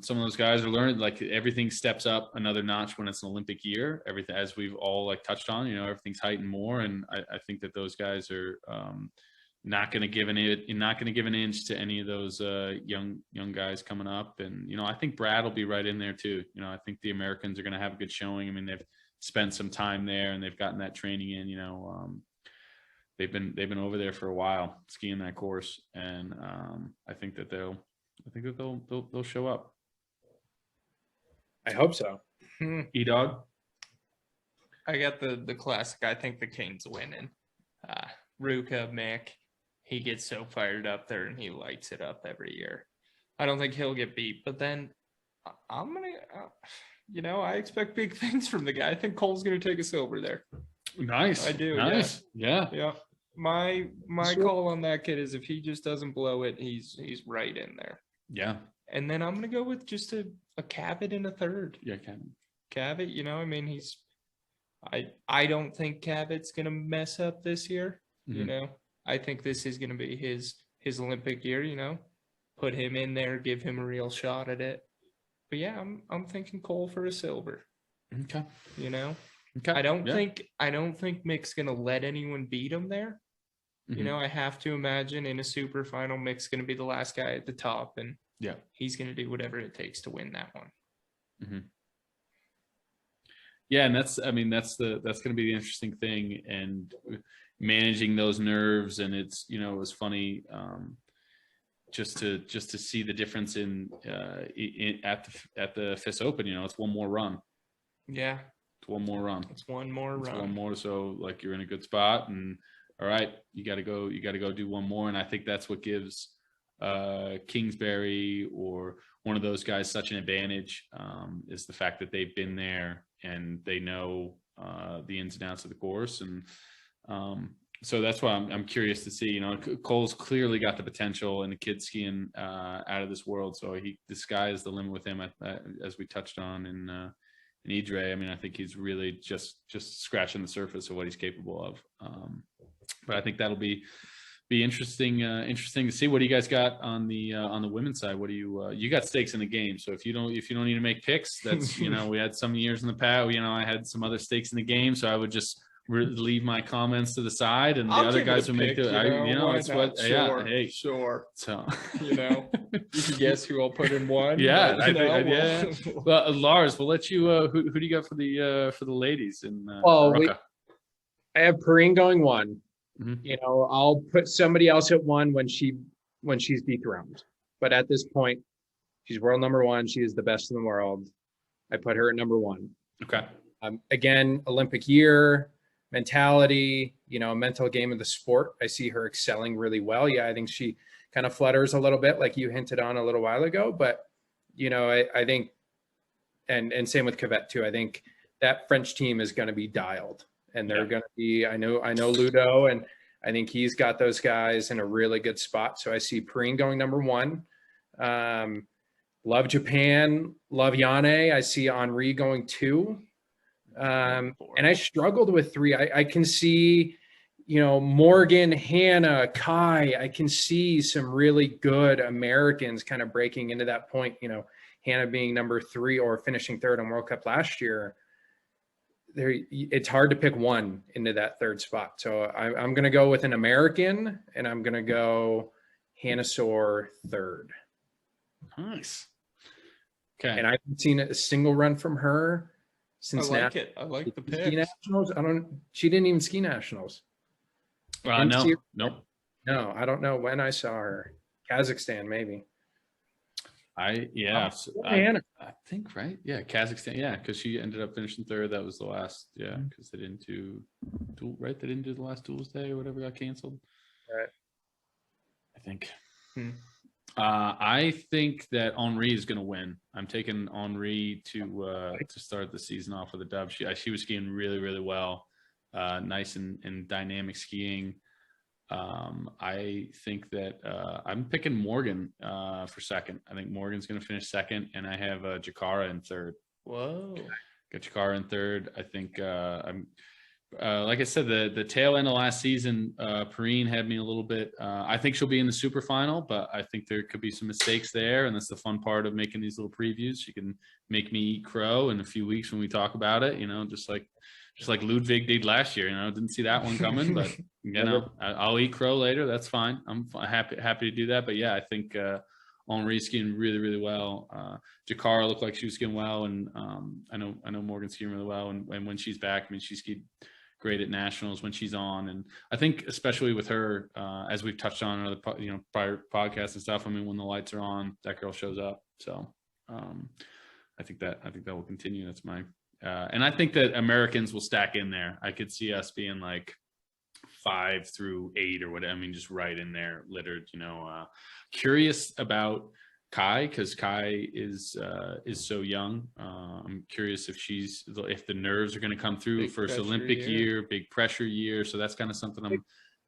Speaker 1: some of those guys are learning, like everything steps up another notch when it's an Olympic year. Everything, as we've all touched on, everything's heightened more, and I think that those guys are not going to give an inch to any of those young guys coming up. And I think Brad will be right in there too. I think the Americans are going to have a good showing. I mean, they've spent some time there and they've gotten that training in. They've been over there for a while skiing that course, and I think that they'll show up.
Speaker 2: I hope so.
Speaker 1: E-Dog.
Speaker 3: I got the classic. I think the King's winning. Ruka, Mick, he gets so fired up there and he lights it up every year. I don't think he'll get beat, but then I'm gonna, I expect big things from the guy. I think Cole's gonna take a silver there.
Speaker 1: Nice.
Speaker 3: I do.
Speaker 1: Nice. Yeah.
Speaker 3: Yeah. My
Speaker 2: Sure.
Speaker 3: call on that kid is if he just doesn't blow it, he's right in there.
Speaker 1: Yeah.
Speaker 3: And then I'm gonna go with just a Cabot in a 3rd.
Speaker 1: Yeah. Kevin.
Speaker 3: Cabot, I don't think Cabot's gonna mess up this year.
Speaker 1: Mhm.
Speaker 3: I think this is gonna be his Olympic year. Put him in there, give him a real shot at it. But yeah, I'm thinking Cole for a silver.
Speaker 1: Okay. Okay.
Speaker 3: I don't
Speaker 1: Yeah.
Speaker 3: think Mick's gonna let anyone beat him there.
Speaker 1: Mhm.
Speaker 3: I have to imagine in a super final, Mick's gonna be the last guy at the top, and
Speaker 1: Yeah.
Speaker 3: he's gonna do whatever it takes to win that one.
Speaker 1: Mm-hmm. Yeah, and that's going to be the interesting thing, and managing those nerves. And it's it was funny just to see the difference at the FIS Open. It's one more run.
Speaker 3: Yeah,
Speaker 1: It's one more run.
Speaker 3: it's one more
Speaker 1: It's
Speaker 3: run.
Speaker 1: one more. So you're in a good spot, and all right, you got to go do one more. And I think that's what gives Kingsbury or one of those guys such an advantage, is the fact that they've been there and they know the ins and outs of the course. And so that's why I'm curious to see. Cole's clearly got the potential, and the kid's skiing out of this world. So the sky is the limit with him, as we touched on in Idre. I think he's really just scratching the surface of what he's capable of. But I think that'll be interesting to see. What do you guys got on the women's side? What do you got stakes in the game? So if you don't need to make picks, that's we had some years in the past. I had some other stakes in the game, so I would just leave my comments to the side, and the
Speaker 3: I'll
Speaker 1: other
Speaker 3: give it
Speaker 1: guys
Speaker 3: a
Speaker 1: would make
Speaker 3: pick,
Speaker 1: the.
Speaker 3: why
Speaker 1: It's
Speaker 3: not?
Speaker 1: what.
Speaker 3: Sure,
Speaker 1: Yeah. Hey.
Speaker 3: sure.
Speaker 1: So.
Speaker 3: You can guess who I'll put in one.
Speaker 1: Yeah,
Speaker 3: but,
Speaker 1: yeah. Well, Lars, we'll let you. Who do you got for the ladies in? Ruka?
Speaker 2: I have Perrine going 1.
Speaker 1: Mhm.
Speaker 2: I'll put somebody else at 1 when she's dethroned. But at this point, she's world number 1. She is the best in the world. I put her at number 1.
Speaker 1: Okay.
Speaker 2: Again, Olympic year, mentality, mental game of the sport. I see her excelling really well. Yeah, I think she kind of flutters a little bit, like you hinted on a little while ago. But, I think, and same with Kvet too. I think that French team is going to be dialed. And they're going to be, I know Ludo, and I think he's got those guys in a really good spot. So I see Perrine going number 1. Love Japan, love Yane. I see Henri going 2. And I struggled with 3. I can see, Morgan, Hannah, Kai. I can see some really good Americans kind of breaking into that point. Hannah being number 3 or finishing 3rd on World Cup last year. It's hard to pick one into that 3rd spot. So I'm going to go with an American, and I'm going to go Hannah Soar 3rd.
Speaker 1: Nice. Okay.
Speaker 2: And I haven't seen a single run from her since
Speaker 3: I like it. I like the
Speaker 2: ski
Speaker 3: pick.
Speaker 2: nationals. She didn't even ski nationals.
Speaker 1: No. Nope.
Speaker 2: No, I don't know when I saw her. Kazakhstan, maybe.
Speaker 1: I think, right? Yeah, Kazakhstan. Yeah, because she ended up finishing 3rd. That was the last. Yeah, because they didn't do They didn't do the last Duels day or whatever got canceled.
Speaker 2: Right.
Speaker 1: I think. I think that Henri is going to win. I'm taking Henri to start the season off with a dub. She was skiing really, really well. Nice and dynamic skiing. I think that I'm picking Morgan for 2nd. I think Morgan's going to finish 2nd, and I have Jakara in 3rd.
Speaker 3: Whoa.
Speaker 1: Got Jakara in 3rd. I think I'm like I said, the tail end of last season, Perrine had me a little bit. I think she'll be in the super final, but I think there could be some mistakes there, and that's the fun part of making these little previews. She can make me eat crow in a few weeks when we talk about it. Just like Ludwig did last year. Didn't see that one coming, but I'll eat crow later. That's fine. I'm happy to do that. But yeah, I think Henri's skiing really, really well. Jakara looked like she was skiing well, and I know Morgan's skiing really well. And when she's back, she skied great at nationals when she's on. And I think especially with her, as we've touched on in other prior podcasts and stuff, when the lights are on, that girl shows up. So I think that will continue. That's my and I think that Americans will stack in there. I could see us being like 5 through 8 or whatever. Just right in there, littered. Curious about Kai, because Kai is so young. I'm curious if the nerves are going to come through. Big first Olympic year, big pressure year. So that's kind of something I'm.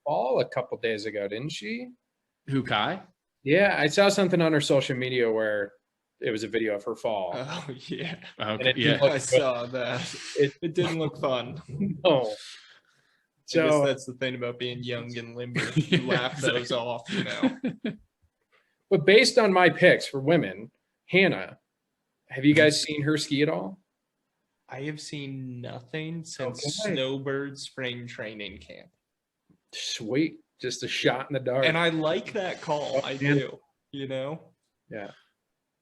Speaker 2: Fall a couple days ago, didn't she?
Speaker 1: Who, Kai?
Speaker 2: Yeah, I saw something on her social media where it was a video of her fall.
Speaker 3: Oh yeah,
Speaker 1: okay. Yeah,
Speaker 3: I saw that. It didn't look fun.
Speaker 2: No.
Speaker 3: So I guess that's the thing about being young and limber. You laugh those off,
Speaker 2: But based on my picks for women, Hannah, have you guys seen her ski at all?
Speaker 3: I have seen nothing since Snowbird spring training camp.
Speaker 2: Sweet. Just a shot in the dark.
Speaker 3: And I like that call. I do,
Speaker 2: Yeah.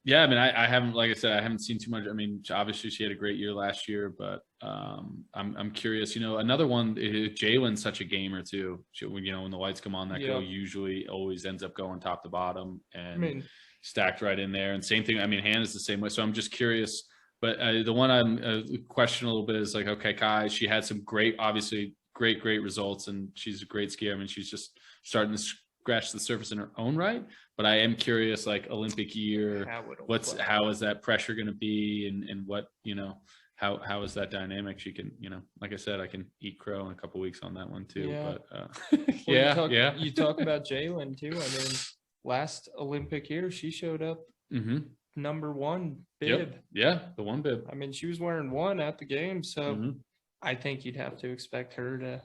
Speaker 1: Yeah, I haven't, like I said, I haven't seen too much. Obviously she had a great year last year, but I'm curious. Another one, Jalen's such a gamer too. When the lights come on, that girl usually always ends up going top to bottom and stacked right in there. And same thing. Hannah's the same way. So I'm just curious. But the one I'm questioning a little bit is like, okay, Kai, she had some great results, and she's a great skier. She's just starting to scratch the surface in her own right. But I am curious, like Olympic year, how is that pressure going to be, and what, how is that dynamic? She can, like I said, I can eat crow in a couple weeks on that one too.
Speaker 3: Yeah.
Speaker 1: But
Speaker 3: You talk about Jalen too. Last Olympic year, she showed up number 1 bib.
Speaker 1: Yep. Yeah, the 1 bib.
Speaker 3: She was wearing 1 at the game, so I think you'd have to expect her to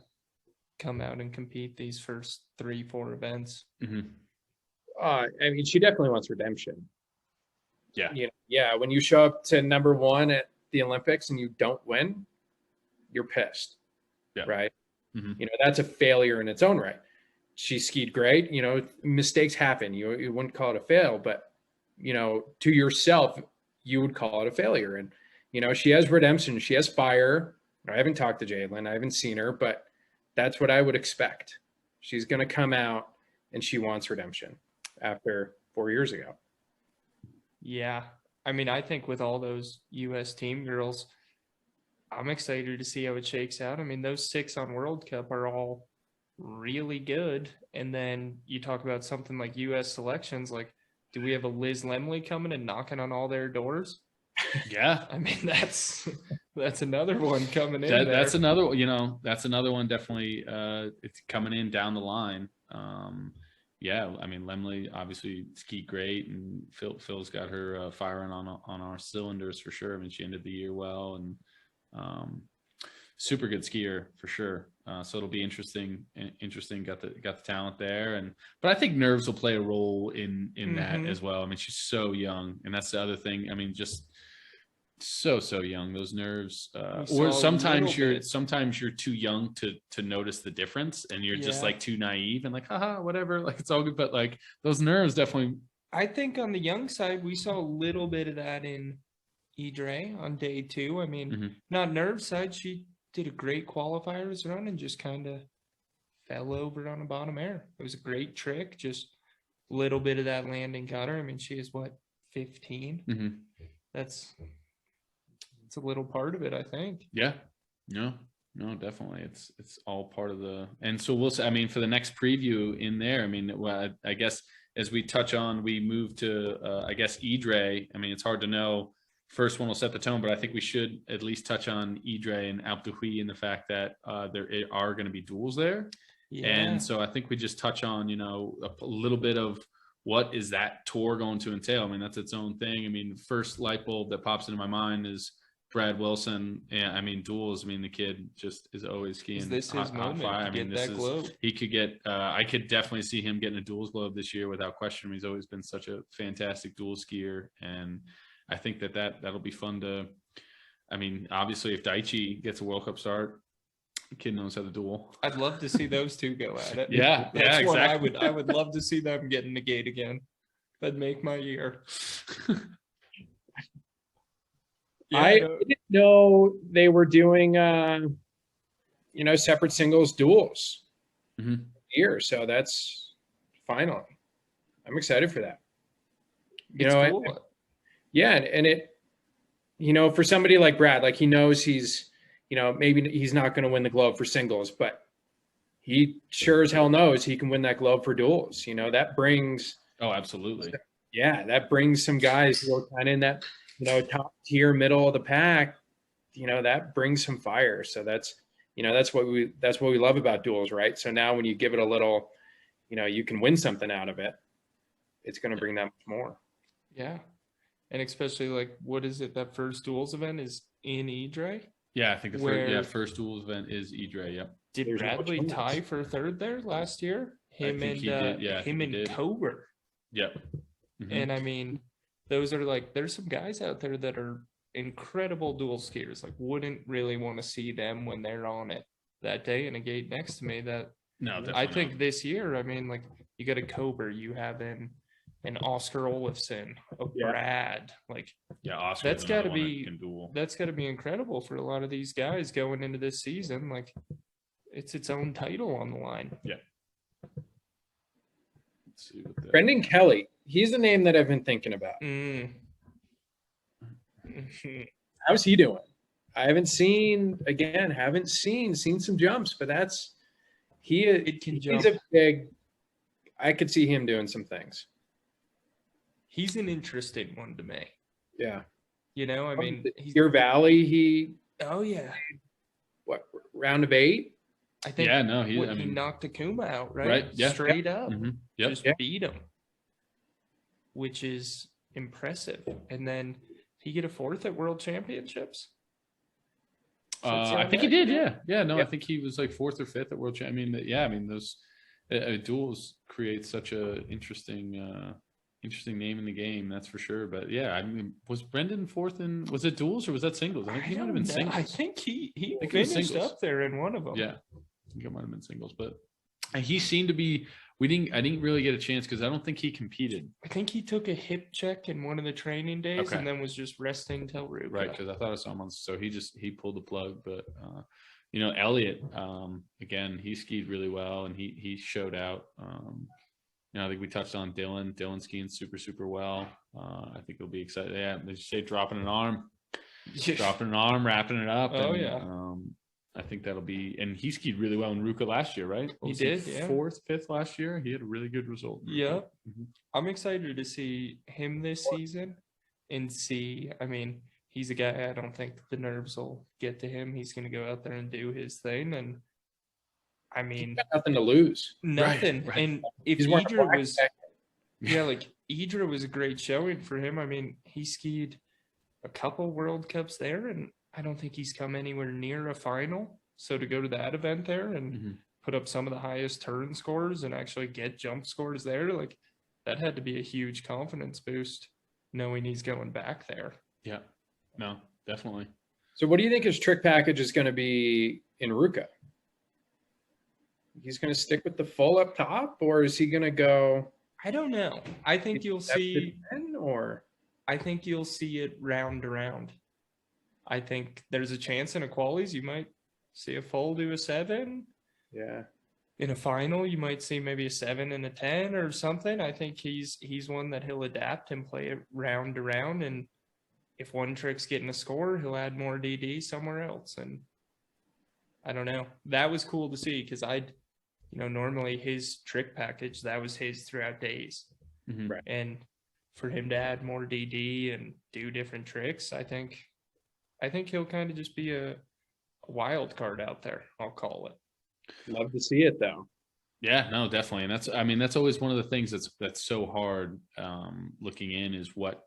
Speaker 3: come out and compete these first 3-4 events.
Speaker 2: She definitely wants redemption.
Speaker 1: Yeah.
Speaker 2: When you show up to number 1 at the Olympics and you don't win, you're pissed.
Speaker 1: Yeah.
Speaker 2: Right. That's a failure in its own right. She skied great. Mistakes happen. You wouldn't call it a fail, but to yourself, you would call it a failure. And she has redemption. She has fire. I haven't talked to Jalen. I haven't seen her, but that's what I would expect. She's going to come out and she wants redemption after 4 years ago.
Speaker 3: Yeah. I think with all those U.S. team girls, I'm excited to see how it shakes out. Those 6 on World Cup are all really good. And then you talk about something like U.S. selections, like, do we have a Liz Lemley coming and knocking on all their doors?
Speaker 1: Yeah.
Speaker 3: That's another one coming in.
Speaker 1: That's another, that's another one definitely it's coming in down the line. Lemley obviously skied great, and Phil's got her firing on our cylinders for sure. She ended the year well, and Super good skier for sure. So it'll be interesting. Got the talent there, but I think nerves will play a role in that as well. I mean, she's so young, and that's the other thing. I mean, just so young. Those nerves, or sometimes you're too young to notice the difference, and you're just like too naive and like, haha, whatever. Like it's all good, but like those nerves definitely.
Speaker 3: I think on the young side, we saw a little bit of that in Idre on day 2. I mean, not nerve side, she did a great qualifiers run and just kind of fell over on a bottom air. It was a great trick, just a little bit of that landing got her. I mean, she is what, 15? That's a little part of it, I think.
Speaker 1: Yeah, no, definitely. It's all part of the, and so we'll say, I mean, for the next preview in there, I mean, well, I guess as we touch on, we move to, I guess, Idre. I mean, it's hard to know. First one will set the tone, but I think we should at least touch on Idre and Alpe d'Huez and the fact that there are going to be duels there. Yeah. And so I think we just touch on, you know, a little bit of what is that tour going to entail. I mean, that's its own thing. I mean, the first light bulb that pops into my mind is Brad Wilson. Yeah, I mean, duels. I mean, the kid just is always skiing.
Speaker 3: Is this his moment? I mean, this globe.
Speaker 1: He could get. I could definitely see him getting a duels globe this year without question. He's always been such a fantastic dual skier, and I think that'll be fun to. I mean, obviously, if Daichi gets a World Cup start, the kid knows how to duel.
Speaker 3: I'd love to see those two go at it.
Speaker 1: Yeah,
Speaker 3: That's one
Speaker 1: exactly.
Speaker 3: I would love to see them get in the gate again. That'd make my year.
Speaker 2: I didn't know they were doing, separate singles duels here. So that's finally, I'm excited for that.
Speaker 3: Cool.
Speaker 2: Yeah. And it, for somebody like Brad, like he knows he's, maybe he's not going to win the globe for singles, but he sure as hell knows he can win that globe for duels. That brings.
Speaker 1: Oh, absolutely.
Speaker 2: Yeah. That brings some guys who are kind of in that, top tier, middle of the pack, that brings some fire. So that's what we love about duels, right? So now when you give it a little, you can win something out of it. It's going to bring that much more.
Speaker 3: Yeah. And especially like, what is it? That first duels event is in Idre?
Speaker 1: Yeah, I think the first duels event is Idre. Yep.
Speaker 3: Did Bradley tie for third there last year? Him and Cober.
Speaker 1: Yep.
Speaker 3: And I mean, those are like, there's some guys out there that are incredible dual skiers. Like, wouldn't really want to see them when they're on it that day in a gate next to me. I think this year, I mean, like, you got a Cober, you have an Oscar Olafson, Brad, like,
Speaker 1: Oscar.
Speaker 3: That's got to be incredible for a lot of these guys going into this season. Like, it's its own title on the line.
Speaker 1: Yeah.
Speaker 2: Let's see Brendan Kelly. He's the name that I've been thinking about. How's he doing? I haven't seen some jumps, but he's a big. I could see him doing some things.
Speaker 3: He's an interesting one to me.
Speaker 2: Yeah.
Speaker 3: I mean,
Speaker 2: Deer Valley.
Speaker 3: Oh yeah.
Speaker 2: What, round of 8?
Speaker 3: I think.
Speaker 1: Yeah, no,
Speaker 3: he knocked Takuma out, right?
Speaker 1: Right. Yeah.
Speaker 3: Straight up.
Speaker 1: Yep.
Speaker 3: Just beat him, which is impressive. And then he get a 4th at World Championships.
Speaker 1: I think he did. Yeah. No, I think he was like 4th or 5th at World Champ. I mean, those duels create such a interesting name in the game. That's for sure. But yeah, I mean, was Brendan 4th was it duels or was that singles? I think he might have been singles.
Speaker 3: I think he finished up there in one of them.
Speaker 1: Yeah, I think it might have been singles, but he seemed to be. I didn't really get a chance because I don't think he competed.
Speaker 3: I think he took a hip check in one of the training days and then was just resting till Ruka.
Speaker 1: Right, because I thought I saw him so he pulled the plug. But Elliot, again, he skied really well and he showed out. I think we touched on Dylan. Dylan skiing super, super well. I think he'll be excited. Yeah, they say dropping an arm, wrapping it up.
Speaker 3: Oh,
Speaker 1: and,
Speaker 3: yeah.
Speaker 1: I think that'll be, and he skied really well in Ruka last year, right?
Speaker 3: He did, yeah.
Speaker 1: 4th, 5th last year. He had a really good result.
Speaker 3: Yeah. I'm excited to see him this season and see, I mean, he's a guy, I don't think the nerves will get to him. He's going to go out there and do his thing. And I mean,
Speaker 2: he's got nothing to lose.
Speaker 3: Nothing. Right. And if Idra was, Idra was a great showing for him. I mean, he skied a couple World Cups there and I don't think he's come anywhere near a final. So to go to that event there and put up some of the highest turn scores and actually get jump scores there, like that had to be a huge confidence boost, knowing he's going back there.
Speaker 1: Yeah, no, definitely.
Speaker 2: So what do you think his trick package is going to be in Ruka? He's going to stick with the full up top, or is he going to go?
Speaker 3: I don't know. I think you'll see,
Speaker 2: or
Speaker 3: I think you'll see it round around. I think there's a chance in a qualies you might see a full to a 7.
Speaker 2: yeah.
Speaker 3: In a final, you might see maybe a 7 and a 10 or something. I think he's one that he'll adapt and play it round around. And if one trick's getting a score, he'll add more DD somewhere else. And I don't know. That was cool to see because normally his trick package, that was his throughout days.
Speaker 2: Right.
Speaker 3: And for him to add more DD and do different tricks, I think he'll kind of just be a wild card out there, I'll call it.
Speaker 2: Love to see it though.
Speaker 1: Yeah, no, definitely. And that's always one of the things that's so hard looking in is what,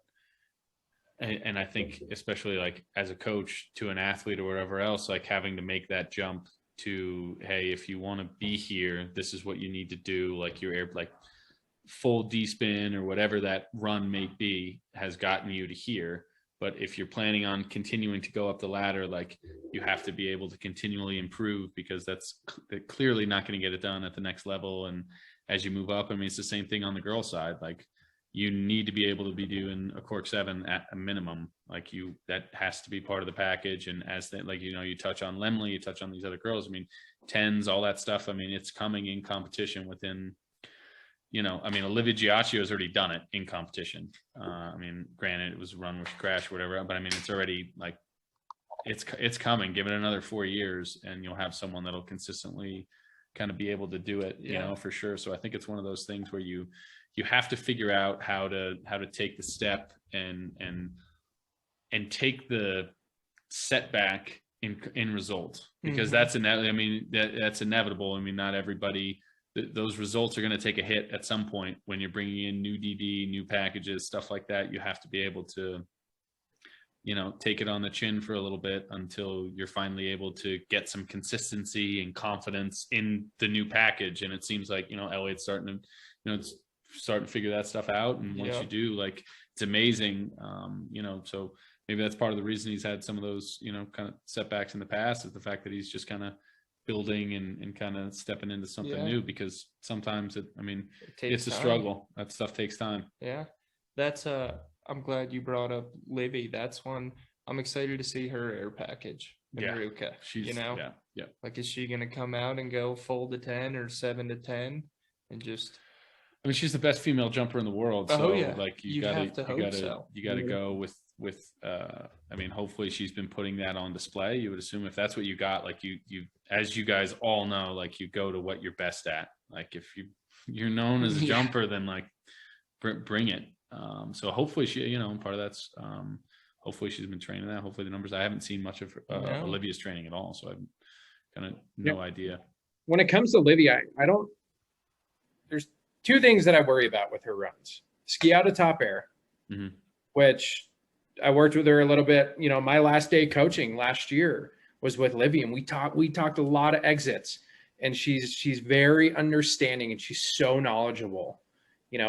Speaker 1: and I think especially like as a coach to an athlete or whatever else, like having to make that jump to, hey, if you want to be here, this is what you need to do. Like your like full D spin or whatever that run may be has gotten you to here. But if you're planning on continuing to go up the ladder, like you have to be able to continually improve because that's clearly not going to get it done at the next level. And as you move up, I mean, it's the same thing on the girl side. Like you need to be able to be doing a cork 7 at a minimum. Like that has to be part of the package. And as that, like, you touch on Lemley, you touch on these other girls. I mean, 10s, all that stuff. I mean, it's coming in competition within, Olivia Giacchio has already done it in competition. I mean, granted, it was a run with crash or whatever, but I mean, it's already like, it's coming. Give it another 4 years and you'll have someone that'll consistently kind of be able to do it, for sure. So I think it's one of those things where you have to figure out how to take the step and take the setback in result because that's inevitable. I mean, not everybody, those results are going to take a hit at some point when you're bringing in new DD, new packages, stuff like that. You have to be able to, take it on the chin for a little bit until you're finally able to get some consistency and confidence in the new package. And it seems like, Elliot's starting to figure that stuff out. And once you do, like, it's amazing. So maybe that's part of the reason he's had some of those, kind of setbacks in the past is the fact that he's just kind of building and kind of stepping into something new because sometimes it's a struggle. That stuff takes time.
Speaker 3: Yeah. That's I'm glad you brought up Livy. That's one I'm excited to see her air package in Ruka.
Speaker 1: She's
Speaker 3: like, is she going to come out and go full to 10 or 7 to 10 and just,
Speaker 1: I mean, she's the best female jumper in the world. So like you gotta go with hopefully she's been putting that on display. You would assume if that's what you got, like you as you guys all know, like you go to what you're best at. Like if you're known as a jumper, then like bring it. So hopefully she, part of that's hopefully she's been training that. Hopefully the numbers, I haven't seen much of Olivia's training at all, so I've kind of no idea.
Speaker 2: When it comes to Olivia, I don't. There's two things that I worry about with her runs: ski out of top air, which I worked with her a little bit. My last day coaching last year was with Livy, and we talked a lot of exits, and she's very understanding and she's so knowledgeable,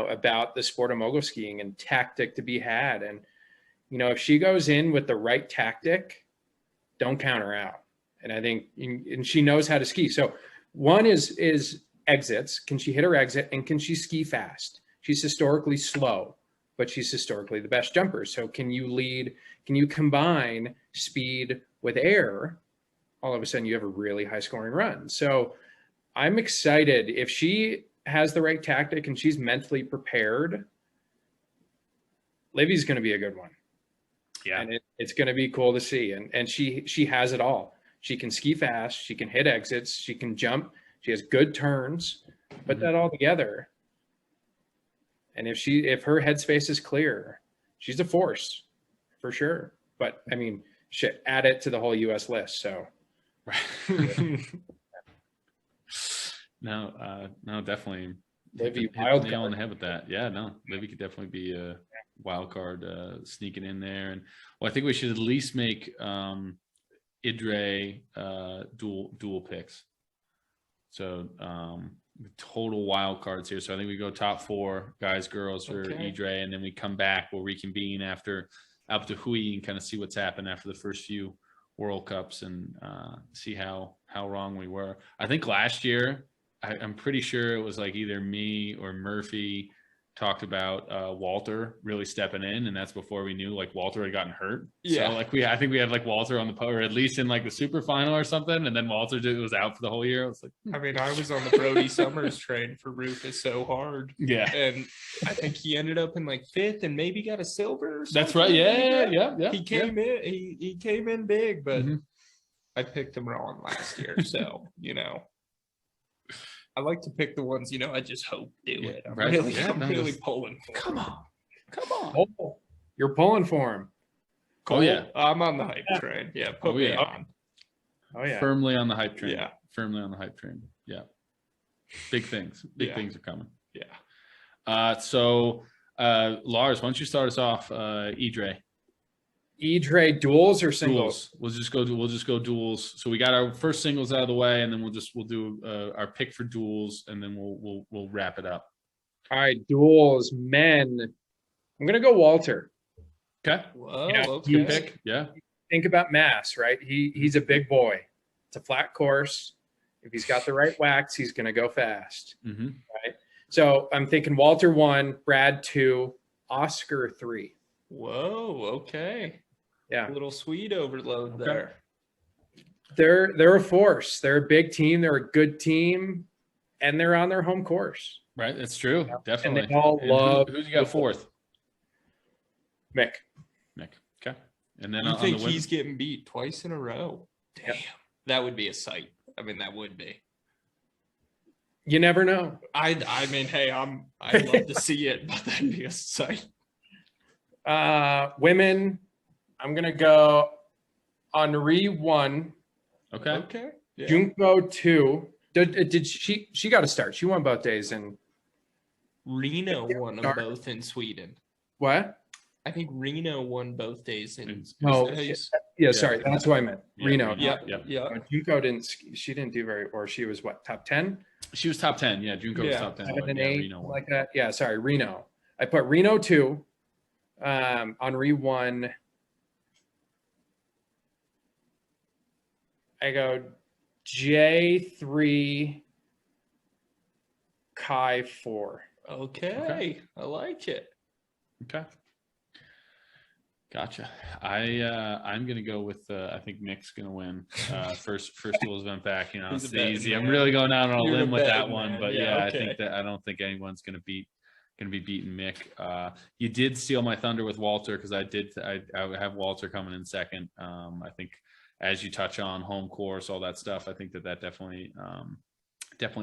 Speaker 2: about the sport of mogul skiing and tactic to be had. And, if she goes in with the right tactic, don't count her out. And I think, and she knows how to ski. So one is exits. Can she hit her exit and can she ski fast? She's historically slow, but she's historically the best jumper. So can you combine speed with air? All of a sudden you have a really high scoring run. So I'm excited if she has the right tactic and she's mentally prepared. Livy's going to be a good one.
Speaker 1: Yeah.
Speaker 2: And it's going to be cool to see. And she has it all. She can ski fast. She can hit exits. She can jump. She has good turns. Put that all together. And if her headspace is clear, she's a force for sure. But I mean, shit, add it to the whole US list. So
Speaker 1: no, definitely.
Speaker 2: Livy,
Speaker 1: hit the nail on the head with that. Yeah, no, Livy could definitely be a wild card sneaking in there. And I think we should at least make Idre dual picks. So total wild cards here. So I think we go top 4 guys, girls for Idre, and then we come back. We'll reconvene after Hui and kind of see what's happened after the first few World Cups and see how wrong we were. I think last year, I'm pretty sure it was like either me or Murphy talked about Walter really stepping in, and that's before we knew like Walter had gotten hurt.
Speaker 3: Yeah.
Speaker 1: So like I think we had like Walter on the or at least in like the super final or something, and then Walter was out for the whole year. I was like,
Speaker 3: I mean, I was on the Brody Summers train for Ruka so hard.
Speaker 1: Yeah.
Speaker 3: And I think he ended up in like 5th and maybe got a silver or something.
Speaker 1: That's right. Yeah.
Speaker 3: He came in he came in big, but I picked him wrong last year. So, I like to pick the ones, I just hope do it. I'm really pulling for
Speaker 1: Come
Speaker 3: him.
Speaker 1: on.
Speaker 2: Oh, you're pulling for him.
Speaker 1: Oh yeah,
Speaker 3: I'm on the hype train. Yeah, put me on.
Speaker 2: Oh yeah,
Speaker 1: firmly on the hype train.
Speaker 3: Yeah,
Speaker 1: firmly on the hype train. Yeah, big things. Big things are coming.
Speaker 3: Yeah.
Speaker 1: So Lars, why don't you start us off? Idre.
Speaker 2: Idre duels or singles?
Speaker 1: Duels. We'll just go duels. So we got our first singles out of the way, and then we'll do our pick for duels, and then we'll wrap it up.
Speaker 2: All right, duels men. I'm gonna go Walter.
Speaker 1: Okay.
Speaker 3: Whoa,
Speaker 1: Good pick. Yeah.
Speaker 2: Think about mass, right? He's a big boy. It's a flat course. If he's got the right wax, he's gonna go fast. Right. So I'm thinking Walter 1, Brad 2, Oscar 3.
Speaker 3: Whoa. Okay.
Speaker 2: Yeah.
Speaker 3: A little sweet overload there.
Speaker 2: They're a force. They're a big team. They're a good team, and they're on their home course.
Speaker 1: Right. That's true. Definitely.
Speaker 2: And they all love.
Speaker 1: Who's you got 4th?
Speaker 2: Mick.
Speaker 1: Okay. And then
Speaker 3: you think he's getting beat twice in a row? Damn.
Speaker 2: Yep.
Speaker 3: That would be a sight. I mean, that would be.
Speaker 2: You never know.
Speaker 3: I mean, hey, I'd love to see it, but that'd be a sight.
Speaker 2: Women, I'm gonna go Henri 1.
Speaker 1: Okay.
Speaker 3: Yeah.
Speaker 2: Junko 2. Did she got to start? She won both days in
Speaker 3: Reno won them both in Sweden.
Speaker 2: What?
Speaker 3: I think Reno won both days in.
Speaker 2: No. Yeah, sorry, that's what I meant. Reno.
Speaker 3: Yeah.
Speaker 2: Junko didn't. She didn't do very. Or she was what? Top 10.
Speaker 1: She was top 10. Yeah, Junko was top 10.
Speaker 2: 7 and 8, like that. Yeah, sorry, Reno. I put Reno 2. Henri 1. I go J3, Kai 4.
Speaker 3: Okay. I like it.
Speaker 1: Okay. Gotcha. I'm gonna go with I think Mick's gonna win. First duels event back. It's easy. I'm really going out on a limb with that one, but I think that I don't think anyone's gonna be beating Mick. You did steal my thunder with Walter because I have Walter coming in second. I think as you touch on home course, all that stuff, I think that definitely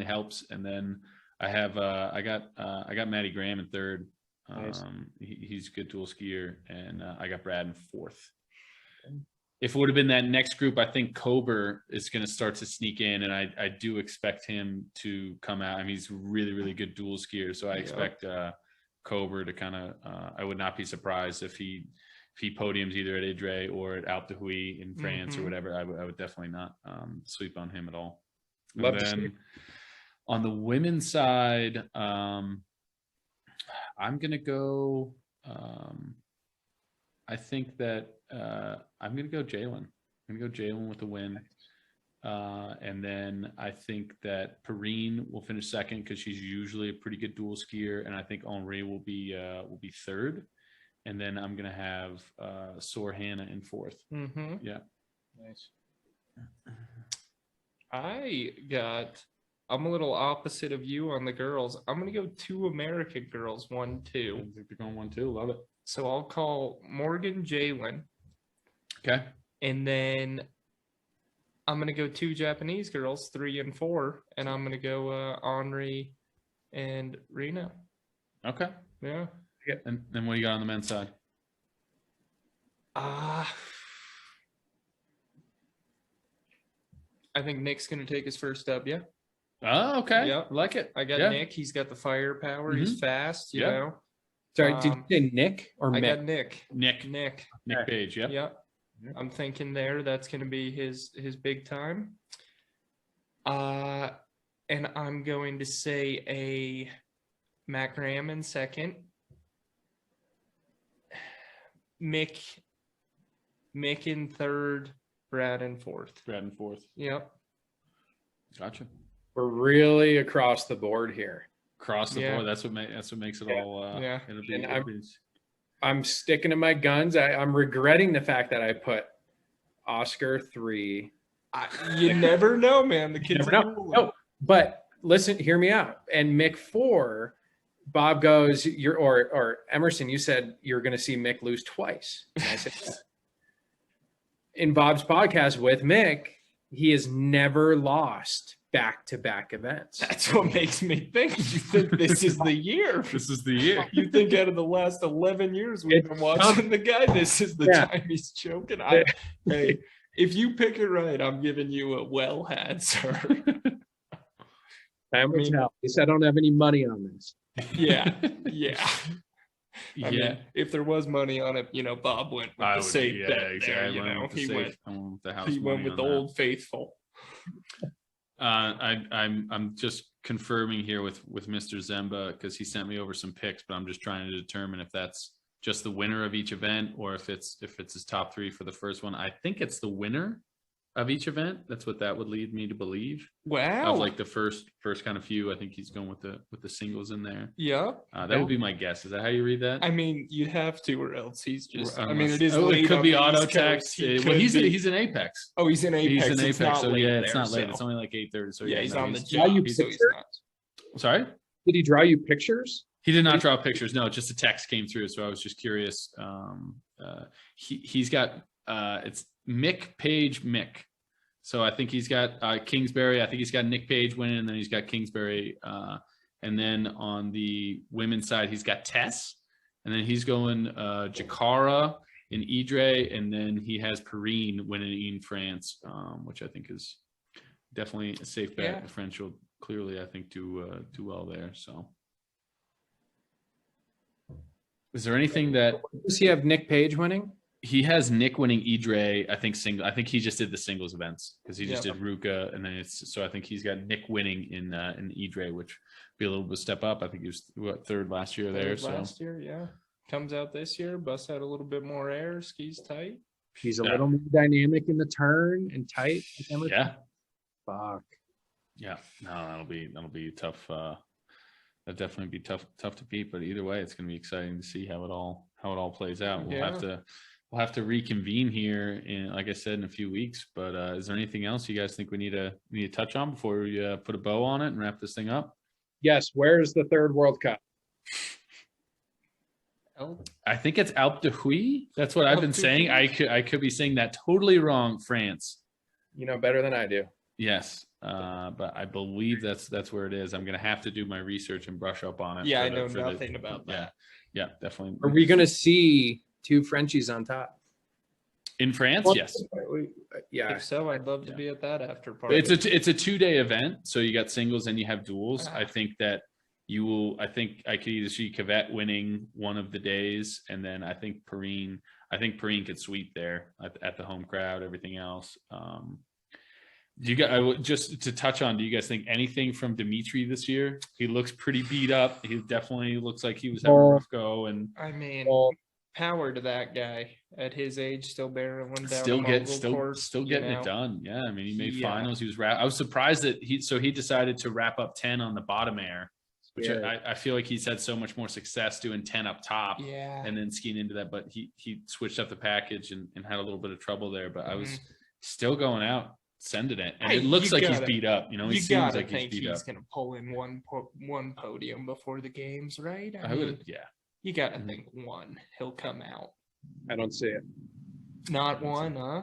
Speaker 1: helps. And then I got Matty Graham in third.
Speaker 2: Nice.
Speaker 1: He's a good dual skier, and I got Brad in 4th. If it would have been that next group, I think Kober is going to start to sneak in, and I do expect him to come out. I mean, he's a really, really good dual skier, so I expect Kober to kind of. I would not be surprised if he podiums either at Idre or at Alpe d'Huez in France or whatever. I would definitely not sleep on him at all.
Speaker 2: Love to see.
Speaker 1: On the women's side, I'm gonna go. I think that I'm gonna go Jalen. I'm gonna go Jalen with the win, and then I think that Perrine will finish second because she's usually a pretty good dual skier, and I think Henri will be third, and then I'm gonna have Sor Hannah in 4th. Yeah,
Speaker 2: Nice.
Speaker 3: I'm a little opposite of you on the girls. I'm going to go 2 American girls, 1, 2.
Speaker 1: I think they're going 1, 2. Love it.
Speaker 3: So I'll call Morgan Jalen.
Speaker 1: Okay.
Speaker 3: And then I'm going to go 2 Japanese girls, 3 and 4. And I'm going to go Henri and Reno.
Speaker 1: Okay.
Speaker 3: Yeah.
Speaker 1: And then what do you got on the men's side?
Speaker 3: I think Nick's going to take his first dub, yeah?
Speaker 1: Oh, okay.
Speaker 3: Yeah.
Speaker 1: I like it.
Speaker 3: I got Nick. He's got the firepower. He's fast, you know.
Speaker 2: Sorry, did you say Nick or Mick?
Speaker 3: I got Nick.
Speaker 1: Nick Page, yeah.
Speaker 3: Yeah. I'm thinking that's going to be his big time. And I'm going to say a Matt Graham in second. Mick in third, Brad in fourth. Yep.
Speaker 1: Gotcha.
Speaker 2: We're really across the board here.
Speaker 1: Across the board. That's what makes it all.
Speaker 2: I'm sticking to my guns. I'm regretting the fact that I put Oscar 3.
Speaker 3: You never know, man. The kids
Speaker 2: never know. No, but listen, hear me out. And Mick 4, Bob goes, or Emerson, you said you're going to see Mick lose twice. And I said, in Bob's podcast with Mick, he has never lost back-to-back events.
Speaker 3: That's what makes me think. You think this is the year?
Speaker 1: This is the year.
Speaker 3: You think out of the last 11 years we've been watching the guy, this is the time he's choking? Hey, if you pick it right, I'm giving you a well had, sir.
Speaker 2: Time will tell. At least I don't have any money on this.
Speaker 3: Yeah. I mean, if there was money on it, Bob went with the safe bet there. He went with the old faithful.
Speaker 1: I'm just confirming here with Mr. Zemba, because he sent me over some picks, but I'm just trying to determine if that's just the winner of each event or if it's his top 3 for the first one. I think it's the winner of each event. That's what that would lead me to believe.
Speaker 3: Wow.
Speaker 1: Of like the first kind of few. I think he's going with the singles in there.
Speaker 3: Yeah.
Speaker 1: That would be my guess. Is that how you read that?
Speaker 3: I mean, you'd have to, or else he's just.
Speaker 1: It could be auto text. He's in Apex.
Speaker 3: Oh, he's in Apex.
Speaker 1: He's in Apex.
Speaker 3: It's
Speaker 1: so
Speaker 3: yeah,
Speaker 1: it's not late.
Speaker 3: So.
Speaker 1: It's only like 8:30. So
Speaker 3: he's on the job. So he's not.
Speaker 1: Sorry.
Speaker 2: Did he draw you pictures?
Speaker 1: He did not draw pictures. No, just a text came through. So I was just curious. He's got it's Mick Page Mick. So I think he's got Kingsbury. I think he's got Nick Page winning, and then he's got Kingsbury. And then on the women's side, he's got Tess, and then he's going Jakara in Idre, and then he has Perrine winning in France, which I think is definitely a safe bet. Yeah. The French will clearly, I think, do well there. So, is there anything that
Speaker 2: does he have Nick Page winning?
Speaker 1: He has Nick winning Idre, I think single. I think he just did the singles events because he just did Ruka, and then so I think he's got Nick winning in Idre, which would be a little bit of a step up. I think he was third last year there.
Speaker 3: Last year, yeah. Comes out this year, busts out a little bit more air, skis tight.
Speaker 2: He's a little more dynamic in the turn and tight.
Speaker 1: Yeah.
Speaker 2: Fuck.
Speaker 1: Yeah. No, that'll be tough. That'll definitely be tough to beat. But either way, it's going to be exciting to see how it all plays out. We'll have to reconvene here in, like I said, in a few weeks. But is there anything else you guys think we need to touch on before we put a bow on it and wrap this thing up?
Speaker 2: Yes. Where's the third World Cup?
Speaker 1: I think it's Alpe d'Huez. That's what I've been saying. I could be saying that totally wrong. France.
Speaker 2: You know better than I do.
Speaker 1: Yes, but I believe that's where it is. I'm gonna have to do my research and brush up on it.
Speaker 3: Yeah, I know nothing about that.
Speaker 1: Yeah, definitely.
Speaker 2: Are we gonna see 2 Frenchies on top
Speaker 1: in France? Yes.
Speaker 2: Yeah.
Speaker 3: If so, I'd love to be at that after party.
Speaker 1: It's a 2-day event, so you got singles and you have duels. I think that you will. I think I could either see Cavett winning one of the days, and then I think Perrine could sweep there at the home crowd. Everything else. Do you guys, just to touch on, do you guys think anything from Dimitri this year? He looks pretty beat up. He definitely looks like he was having a rough go. And
Speaker 3: I mean, power to that guy at his age, still barreling down.
Speaker 1: Still getting it done. Yeah, I mean, he made finals. He was. I was surprised that he decided to wrap up 10 on the bottom air, which I feel like he's had so much more success doing 10 up top, and then skiing into that. But he switched up the package and had a little bit of trouble there. But I was still going out. Sending it, and it looks like he's beat up. He seems like he's beat up.
Speaker 3: He's gonna pull in one podium before the games, right?
Speaker 1: I mean,
Speaker 3: you gotta think one. He'll come out.
Speaker 2: I don't see it.
Speaker 3: Not one, huh?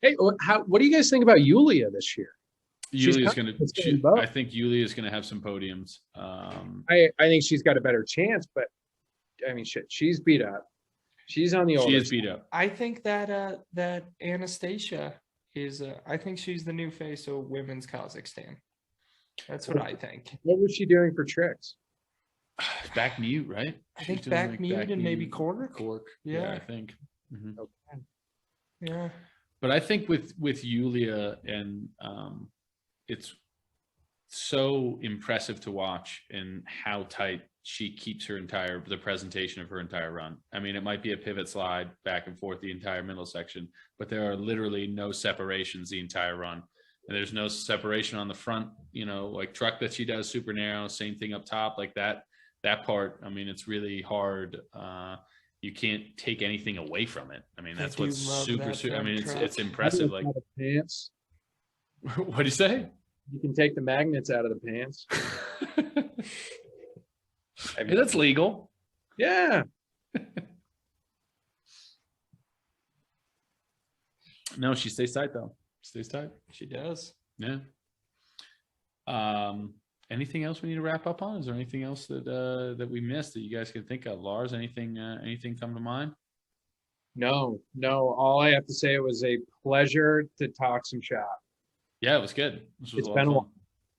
Speaker 2: Hey, what do you guys think about Yulia this year?
Speaker 1: I think Yulia is gonna have some podiums.
Speaker 2: I think she's got a better chance, but I mean, shit, she's beat up. She's on the old.
Speaker 1: She is beat up.
Speaker 3: I think that Anastasia is I think she's the new face of women's Kazakhstan. That's what I think.
Speaker 2: What was she doing for tricks?
Speaker 1: Back mute, right?
Speaker 3: I think back mute and maybe cork.
Speaker 1: Yeah, I think.
Speaker 2: Okay.
Speaker 3: Yeah.
Speaker 1: But I think with Yulia and it's so impressive to watch and how tight she keeps the presentation of her entire run. I mean, it might be a pivot slide back and forth the entire middle section, but there are literally no separations the entire run. And there's no separation on the front, like truck that she does super narrow, same thing up top, like that part. I mean, it's really hard. You can't take anything away from it. I mean, that's what's super. I mean, it's impressive. Like
Speaker 2: pants.
Speaker 1: What do you say?
Speaker 2: You can take the magnets out of the pants.
Speaker 1: Hey, that's legal.
Speaker 2: Yeah.
Speaker 1: No, she stays tight though. Stays tight.
Speaker 3: She does.
Speaker 1: Yeah. Anything else we need to wrap up on? Is there anything else that we missed that you guys can think of? Lars, anything come to mind?
Speaker 2: No. All I have to say, it was a pleasure to talk some shop.
Speaker 1: Yeah, it was good.
Speaker 2: It's been a while.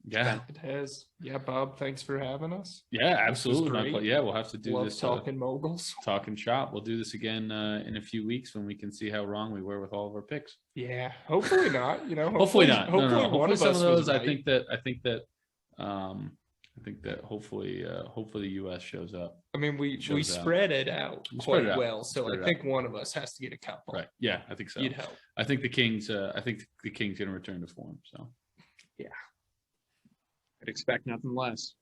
Speaker 1: Yeah,
Speaker 3: it has. Yeah, Bob, thanks for having us.
Speaker 1: Yeah, absolutely. Yeah, we'll have to do this.
Speaker 3: Talking moguls.
Speaker 1: Talking shop. We'll do this again in a few weeks when we can see how wrong we were with all of our picks.
Speaker 3: Yeah, hopefully not.
Speaker 1: Hopefully not.
Speaker 3: Hopefully one of
Speaker 1: some
Speaker 3: us
Speaker 1: of those.
Speaker 3: was right.
Speaker 1: I think that hopefully the US shows up.
Speaker 3: I mean, we spread it out quite well, so I think one of us has to get a couple.
Speaker 1: Right. Yeah, I think so.
Speaker 3: You'd help.
Speaker 1: I think the Kings gonna return to form. So
Speaker 2: yeah, I'd expect nothing less.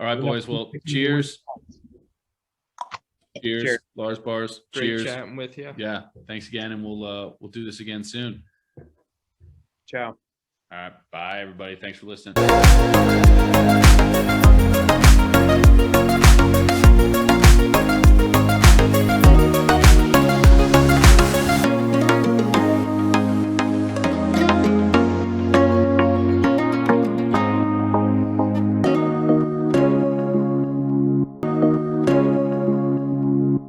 Speaker 1: All right, boys. Well, cheers. Cheers. Lars Bars.
Speaker 3: Great
Speaker 1: cheers.
Speaker 3: Chatting with you.
Speaker 1: Yeah. Thanks again, and we'll do this again soon.
Speaker 2: Ciao.
Speaker 1: All right. Bye, everybody. Thanks for listening.